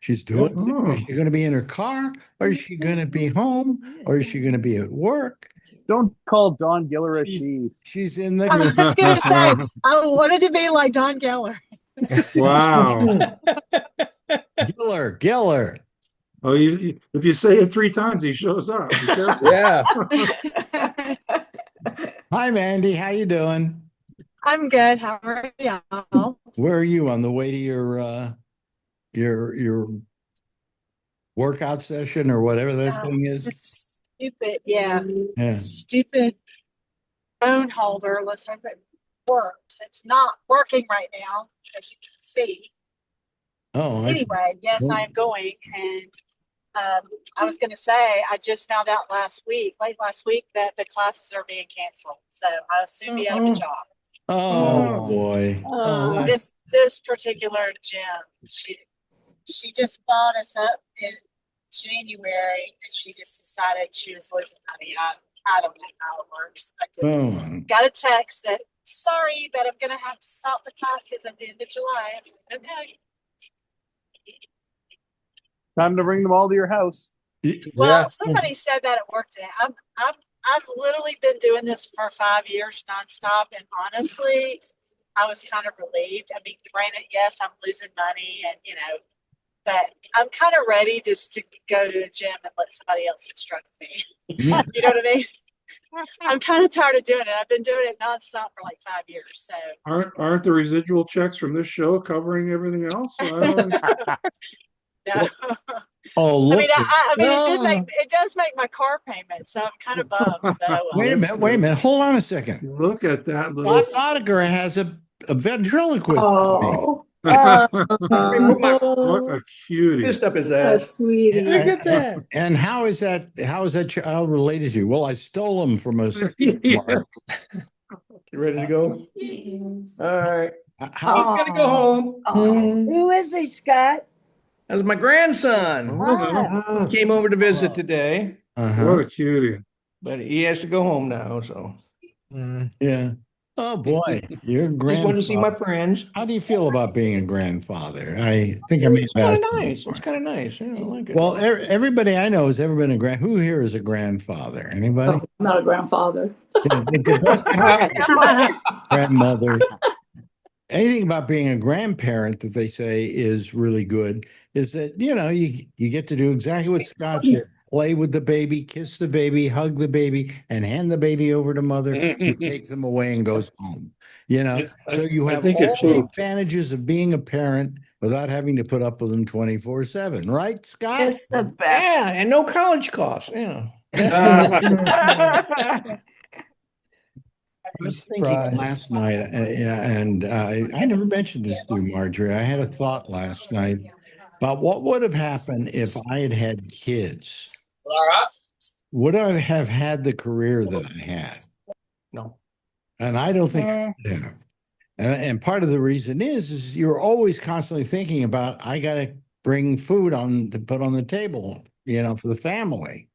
She's doing it. Is she going to be in her car, or is she going to be home, or is she going to be at work? Don't call Dawn Giller a she. She's in the. I was going to say, I wanted to be like Don Geller. Wow. Giller. Oh, if you say it 3 times, he shows up. Be careful. Yeah. Hi, Mandy. How you doing? I'm good. How are y'all? Where are you on the way to your workout session or whatever that thing is? Stupid, yeah. Yeah. Stupid phone holder. Let's hope it works. It's not working right now, as you can see. Oh, anyway, yes, I am going. And I was going to say, I just found out late last week, that the classes are being canceled. So I'll soon be out of a job. Oh boy. This particular gym, she just bought us up in January, and she just decided she was losing money. I don't know how it works. I just got a text that, sorry, but I'm going to have to stop the classes at the end of July. I said, okay. Time to bring them all to your house. Well, somebody said that at work today. I've literally been doing this for 5 years nonstop, and honestly, I was kind of relieved. I mean, granted, yes, I'm losing money, and but I'm kind of ready just to go to a gym and let somebody else instruct me. You know what I mean? I'm kind of tired of doing it. I've been doing it nonstop for like 5 years. So aren't the residual checks from this show covering everything else? no. Oh, look. I mean, it does make my car payment, so I'm kind of bummed. But wait a minute. Hold on a second. Look at that little. Oettinger has a ventriloquist. Oh. What a cutie. Fist up his ass. Sweetie. Look at that. And how is that child related to you? Well, I stole him from a Yeah. You ready to go? All right. How He's gonna go home. Who is he, Scott? That's my grandson. Ah. Came over to visit today, What a cutie. but he has to go home now. So yeah. Oh boy, you're a Just wanted to see my grandfather. friends. How do you feel about being a grandfather? I think I may It's have kind asked of you nice. It's before. kind of nice. Yeah, I like it. Well, everybody I know has ever been a who here is a grandfather? Anybody? Oh, I'm not a grandfather. Yeah, the best grandmother. Anything about being a grandparent that they say is really good is that, you get to do exactly what Scott did. Play with the baby, kiss the baby, hug the baby, and hand the baby over to mother, who takes them away and goes home. So you I have think it all the pooped. advantages of being a parent without having to put up with them 24/7, right, Scott? It's the best. Yeah, and no college costs. Yeah. I was thinking last night, and I never mentioned this to you, Marjorie. I had a thought last night about what would have happened if I had had kids. Would I have had the career that I had? No. And I don't think I would have. And part of the reason is you're always constantly thinking about, I got to bring food on to put on the table, for the family.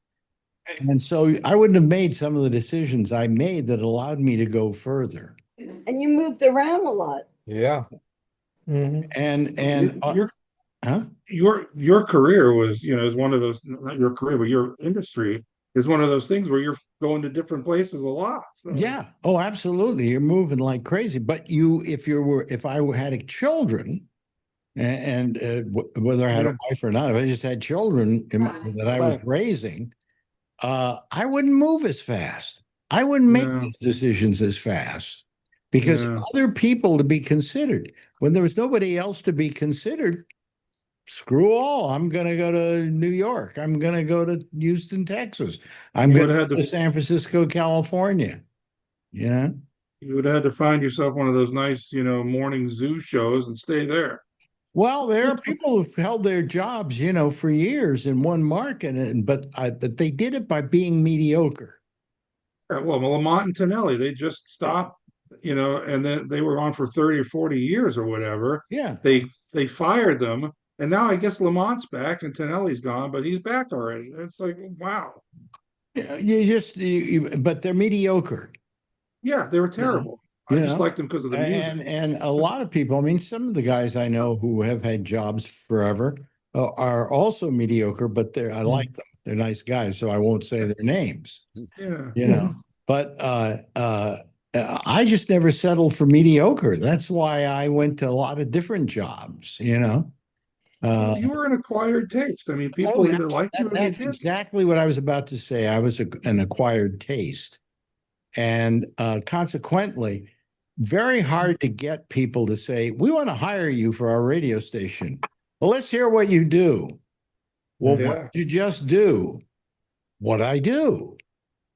And so I wouldn't have made some of the decisions I made that allowed me to go further. And you moved around a lot. Yeah. And Your huh? your career was, is one of those, not your career, but your industry is one of those things where you're going to different places a lot. So. Yeah. Oh, absolutely. You're moving like crazy. But if I had children, and whether I had a wife or not, if I just had children that I was raising, I wouldn't move as fast. I wouldn't make these decisions as fast because other people to be considered. When there was nobody else to be considered, screw all. I'm going to go to New York. I'm going to go to Houston, Texas. I'm going to go to San Francisco, California. You would have had to find yourself one of those nice, morning zoo shows and stay there. Well, there are people who've held their jobs, for years in one market, but they did it by being mediocre. Yeah, well, Lamont and Tonelli, they just stopped, and then they were on for 30 or 40 years or whatever. Yeah. They fired them, and now I guess Lamont's back and Tonelli's gone, but he's back already. It's like, wow. But they're mediocre. Yeah, they were terrible. I just liked them because of the music. And a lot of people, I mean, some of the guys I know who have had jobs forever are also mediocre, but I like them. They're nice guys, so I won't say their names. Yeah. But I just never settled for mediocre. That's why I went to a lot of different jobs, Well, you were an acquired taste. I mean, people either like you or they That's didn't. exactly what I was about to say. I was an acquired taste. And consequently, very hard to get people to say, we want to hire you for our radio station. Well, let's hear what you do. Well, what did you just do? What I do.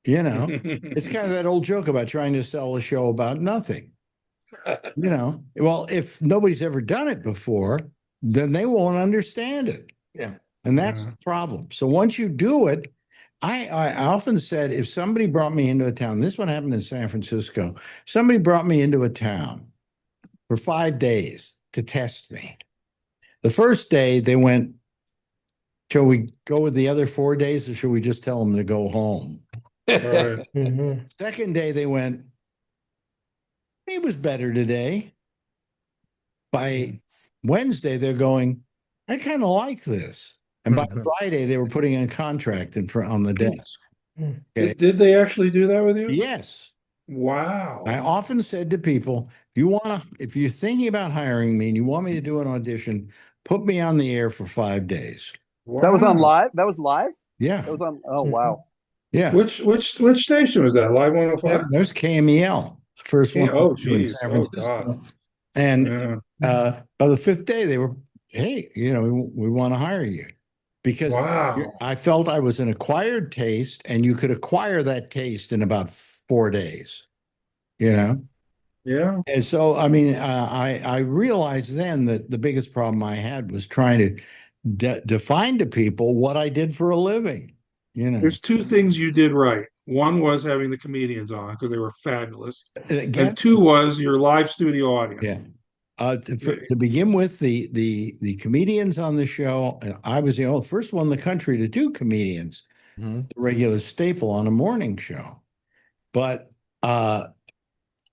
It's kind of that old joke about trying to sell a show about nothing. Well, if nobody's ever done it before, then they won't understand it. Yeah. And that's the problem. So once you do it, I often said, if somebody brought me into a town, this one happened in San Francisco, somebody brought me into a town for 5 days to test me. The first day they went, shall we go with the other 4 days or should we just tell them to go home? Right. Second day they went, it was better today. By Wednesday, they're going, I kind of like this. And by Friday, they were putting a contract on the desk. Okay. Did they actually do that with you? Yes. Wow. I often said to people, if you're thinking about hiring me and you want me to do an audition, put me on the air for 5 days. Wow. That was on live? That was live? Yeah. That was on, oh, wow. Yeah. Which station was that? Live 105? There's KMEL, the first one Oh, in geez. San Oh, Francisco. God. And by the 5th day, they were, hey, we want to hire you. Because I felt I was an acquired taste, and you could acquire that taste in about 4 days. Yeah. And so, I mean, I realized then that the biggest problem I had was trying to define to people what I did for a living. There's two things you did right. One was having the comedians on because they were fabulous. And two was your live studio audience. Yeah. To begin with, the comedians on the show, I was the first one in the country to do comedians, the regular staple on a morning show. But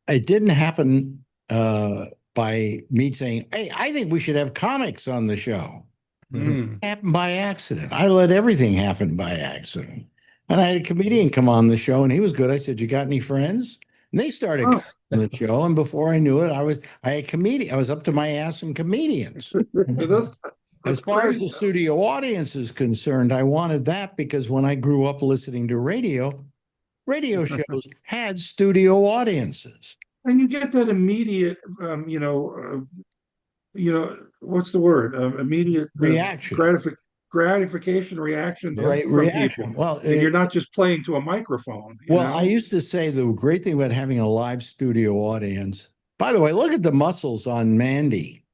it didn't happen by me saying, "Hey, I think we should have comics on the show." Mm. It happened by accident. I let everything happen by accident. And I had a comedian come on the show, and he was good. I said, "You got any friends?" And they started coming on the show, and before I knew it, I had comedian. I was up to my ass in comedians. That's As far as crazy. the studio audience is concerned, I wanted that because when I grew up listening to radio shows had studio audiences. And you get that immediate, what's the word? Immediate Reaction. gratification reaction Right, from people. reaction. Well, And you're not just playing to a microphone, I used to say the great thing about having a live studio audience. By the way, look at the muscles on Mandy.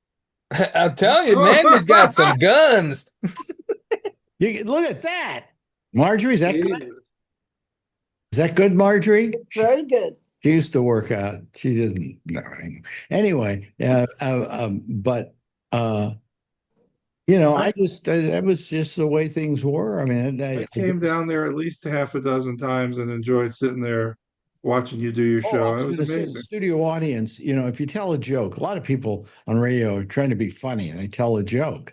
I'm telling you, Mandy's got some guns. Look at that. Marjorie, is that good? Is that good, Marjorie? It's very good. She used to work out. She doesn't. No, anyway, but I just that was just the way things were. I mean, I came down there at least a half a dozen times and enjoyed sitting there watching you do your show. It was amazing. The studio audience, if you tell a joke, a lot of people on radio are trying to be funny and they tell a joke.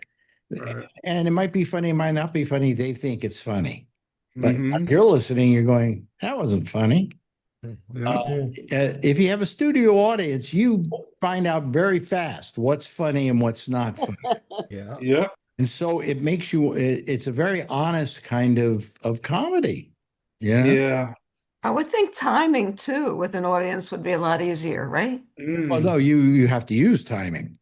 Right. And it might be funny, it might not be funny. They think it's funny. But Mhm. you're listening, you're going, that wasn't funny. Yeah. If you have a studio audience, you find out very fast what's funny and what's not funny. Yeah. Yeah. And so it makes it's a very honest kind of comedy. Yeah. Yeah. I would think timing too with an audience would be a lot easier, right? Well, no, you have to use timing.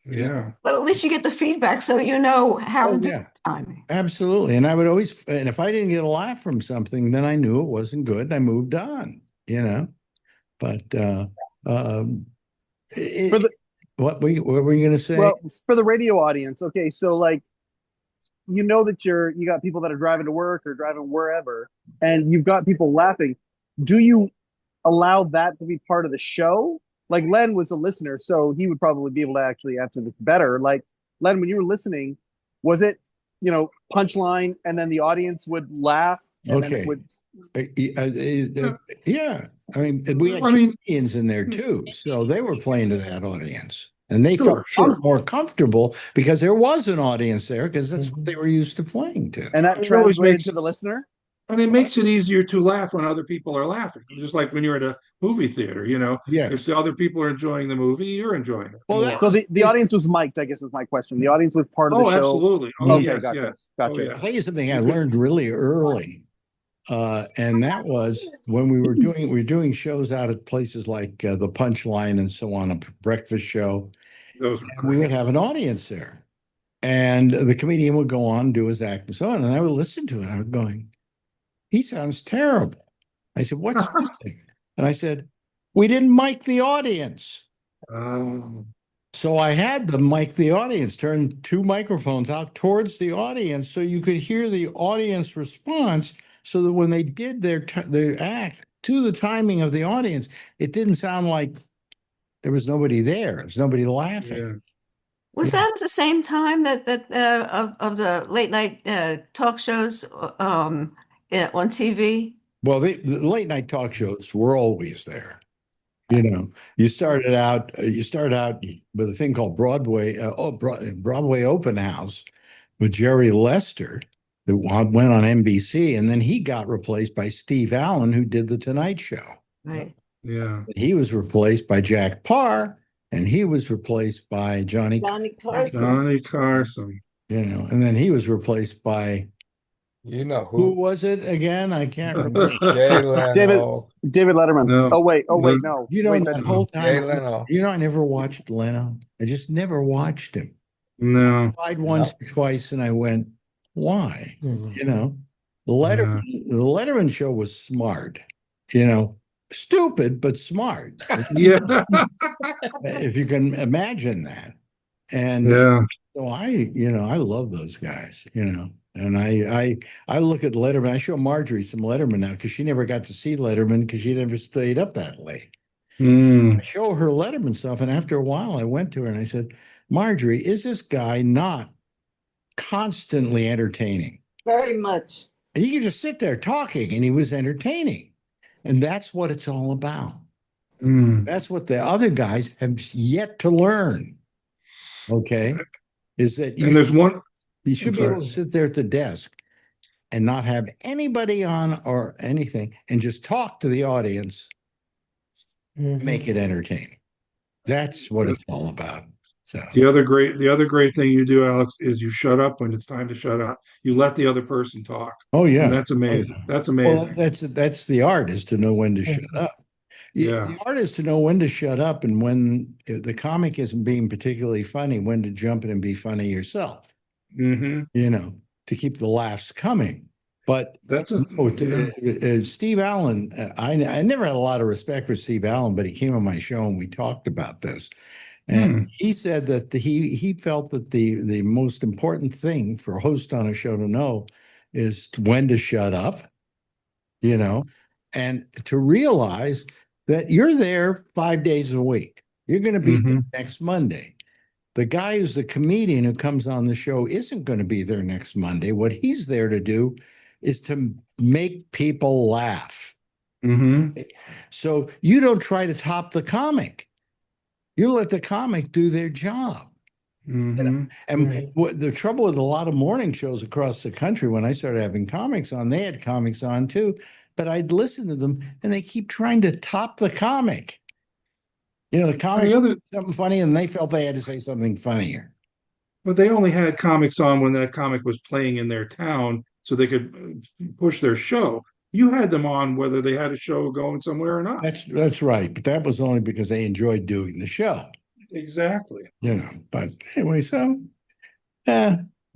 Yeah. But at least you get the feedback so you know how to do yeah. timing. Absolutely. And I would always, and if I didn't get a laugh from something, then I knew it wasn't good. I moved on, But what were you going to say? Well, for the radio audience, okay, so like that you got people that are driving to work or driving wherever, and you've got people laughing. Do you allow that to be part of the show? Like Len was a listener, so he would probably be able to actually answer this better. Like Len, when you were listening, was it punchline and then the audience would laugh and then it would yeah. I mean, we had comedians in there too, so they were playing to that audience. And they felt more comfortable because there was an audience there because that's what they were used to playing to. And that translated to the listener? And it makes it easier to laugh when other people are laughing. Just like when you're at a movie theater, Yes. If the other people are enjoying the movie, you're enjoying it. Well, so the audience was mic'd, I guess is my question. The audience was part of the show. Absolutely. Oh, okay, yes, gotcha. yes. Gotcha. Oh, yeah. I'll tell you something I learned really early. And that was when we were doing shows out at places like the Punchline and so on, a breakfast show. We would have an audience there. And the comedian would go on, do his act and so on. And I would listen to it. I was going, he sounds terrible. I said, what's missing? And I said, we didn't mic the audience. So I had to mic the audience, turn two microphones out towards the audience so you could hear the audience response so that when they did their act to the timing of the audience, it didn't sound like there was nobody there. There was nobody laughing. Yeah. Was that at the same time that of the late night talk shows on TV? Well, the late night talk shows were always there. You started out with a thing called Broadway Open House with Jerry Lester that went on NBC, and then he got replaced by Steve Allen, who did the Tonight Show. Right. Yeah. He was replaced by Jack Parr, and he was replaced by Johnny Carson. Johnny Carson. And then he was replaced by who was it again? I can't remember. David Letterman. No. Oh wait, no. That whole time, Jay Leno. I never watched Leno. I just never watched him. No. I tried once or twice, and I went, "Why?" The Letterman show was smart. Stupid but smart. Yeah. If you can imagine that. And so I love those guys. And I look at Letterman. I show Marjorie some Letterman now because she never got to see Letterman because she never stayed up that late. I show her Letterman stuff, and after a while, I went to her and I said, "Marjorie, is this guy not constantly entertaining?" Very much. And you could just sit there talking, and he was entertaining, and that's what it's all about. That's what the other guys have yet to learn. Okay. Is that And there's one. you should I'm be sorry. able to sit there at the desk and not have anybody on or anything and just talk to the audience, make it entertaining. That's what it's all about. So The other great thing you do, Alex, is you shut up when it's time to shut up. You let the other person talk. oh yeah. And that's amazing. That's Well, amazing. that's the art, is to know when to shut up. Yeah. The art is to know when to shut up and when the comic isn't being particularly funny, when to jump in and be funny yourself, Mm-hmm. To keep the laughs coming. But That's Steve Allen, I never had a lot of respect for Steve Allen, but he came on my show and we talked about this. And he said that he felt that the most important thing for a host on a show to know is when to shut up, and to realize that you're there 5 days a week. You're going to be there next Monday. The guy who's the comedian who comes on the show isn't going to be there next Monday. What he's there to do is to make people laugh. So you don't try to top the comic. You let the comic do their job. And what the trouble with a lot of morning shows across the country, when I started having comics on, they had comics on too, but I'd listen to them and they keep trying to top the comic. The comic something funny and they felt they had to say something funnier. But they only had comics on when that comic was playing in their town so they could push their show. You had them on whether they had a show going somewhere or not. That's right. But that was only because they enjoyed doing the show. Exactly. But anyway, so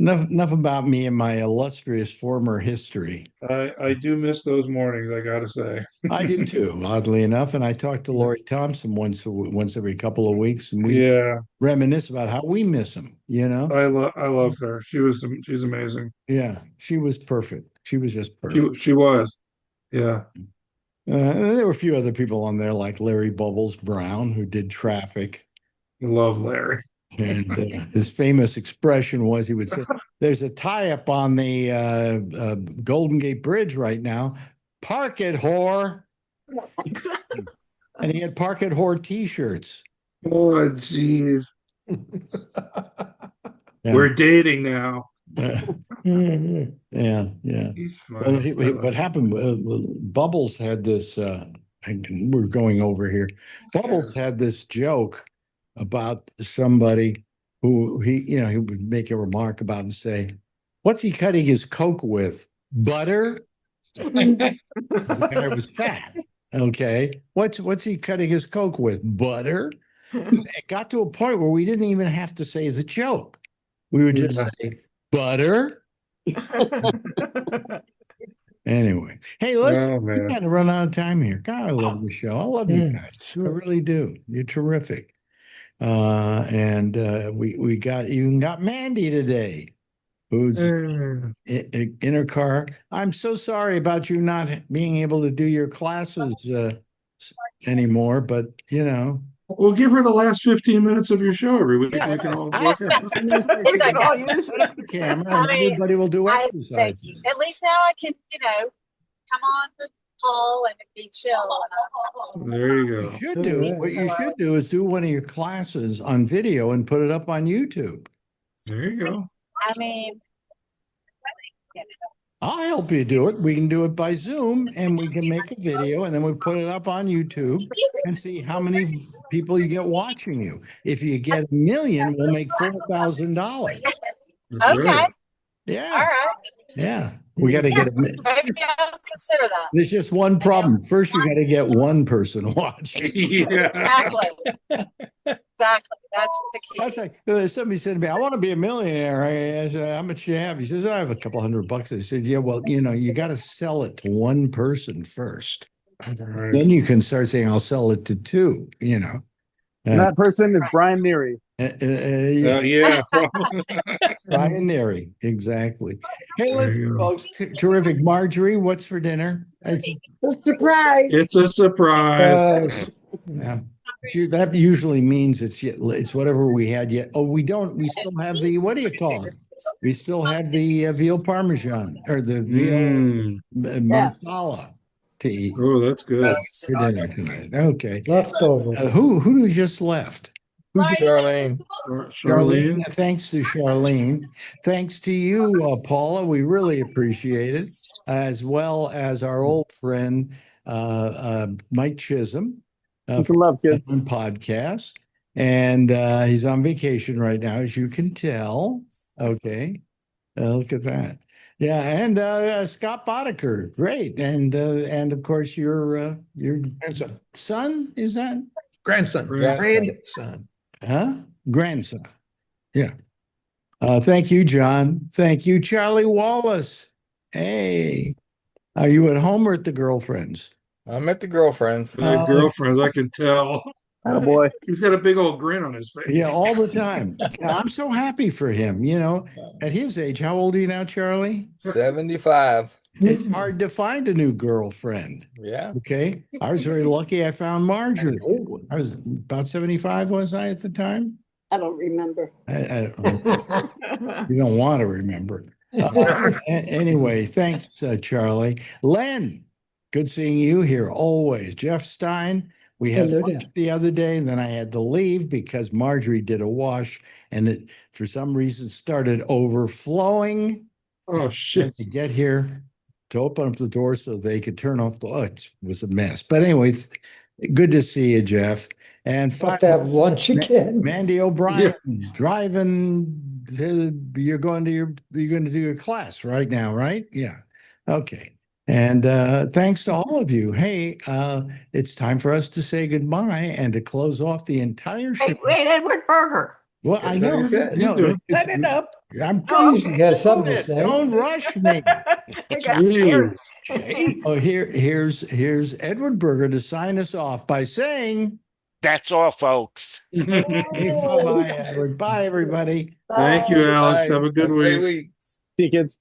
enough about me and my illustrious former history. I do miss those mornings, I gotta say. I do too, oddly enough. And I talk to Lori Thompson once every couple of weeks, and we reminisce about how we miss him. I love her. She's amazing. Yeah, she was perfect. She was just perfect. She was. Yeah. There were a few other people on there like Larry Bubbles Brown, who did Traffic. Love Larry. And his famous expression was, he would say, there's a tie-up on the Golden Gate Bridge right now. Park it, whore. And he had Park it, whore t-shirts. Oh, jeez. We're dating now. Yeah. He's Well, what happened, Bubbles had this, we're going over here. Bubbles had this joke about somebody who he would make a remark about and say, what's he cutting his Coke with? Butter? The guy was fat. Okay. What's he cutting his Coke with? Butter? It got to a point where we didn't even have to say the joke. We would just say, butter? Anyway, hey, we got to run out of time here. God, I love the show. I love you guys. I really do. You're terrific. And we got Mandy today, who's in her car. I'm so sorry about you not being able to do your classes anymore, but we'll give her the last 15 minutes of your show every week. Yeah, we can all work it. It's like all use the camera, and everybody will do exercises. Thank you. At least now I can, come on the call and be chill. There you go. You should do. What you should do is do one of your classes on video and put it up on YouTube. There you go. I mean, I'll help you do it. We can do it by Zoom, and we can make a video, and then we put it up on YouTube and see how many people you get watching you. If you get 1 million, we'll make $4,000. okay. Yeah. All right. Yeah. We got to get Maybe I'll consider that. There's just one problem. First, you got to get one person watching. Exactly. Exactly. That's the key. That's like somebody said to me, I want to be a millionaire. I said, how much do you have? He says, I have a couple $100. I said, yeah, well, you got to sell it to one person first. Right. Then you can start saying, I'll sell it to two, And that person is Brian Neary. Yeah, probably. Brian Neary, exactly. Hey, listen, folks, terrific. Marjorie, what's for dinner? It's a surprise. It's a surprise. Yeah. That usually means it's whatever we had yet. Oh, we don't. We still have the, what do you call it? We still have the veal parmesan or the veal masala. to eat Oh, that's good. for dinner tonight. Okay. Leftover. Who just left? Who just Charlene. Charlene. Thanks to Charlene. Thanks to you, Paula. We really appreciate it, as well as our old friend Mike Chisholm Some love, kids. on podcast. And he's on vacation right now, as you can tell. Okay. Look at that. Yeah, and Scott Boddicker, great, and of course your Grandson. son, is that? Grandson. Grandson. Grandson. Yeah. Thank you, John. Thank you, Charlie Wallace. Hey, are you at home or at the girlfriend's? I'm at the girlfriend's. Girlfriends, I can tell. Oh boy. He's got a big old grin on his face. Yeah, all the time. I'm so happy for him. You know, at his age, how old are you now, Charlie? 75. It's hard to find a new girlfriend. Yeah. Okay. I was very lucky I found Marjorie. I was about 75, was I at the time? I don't remember. I don't, you don't want to remember. Anyway, thanks, Charlie. Len, good seeing you here always. Jeff Stein, we had Hello lunch the other day, and then I had to leave because Marjorie did a wash, and it, for some reason, started overflowing. Oh, shit. To get here to open up the door so they could turn off the, it was a mess. But anyway, good to see you, Jeff. And Have to have lunch again. Mandy O'Brien driving you're going to do your class right now, right? Yeah. Okay. And thanks to all of you. Hey, it's time for us to say goodbye and to close off the entire show. Wait, Edward Berger. Well, I know. No, set it up. I'm You got something to say. Don't rush me. Oh, here's Edward Berger to sign us off by saying, That's all, folks. bye-bye, Edward. Bye, everybody. Thank you, Alex. Have a good week. See you, kids.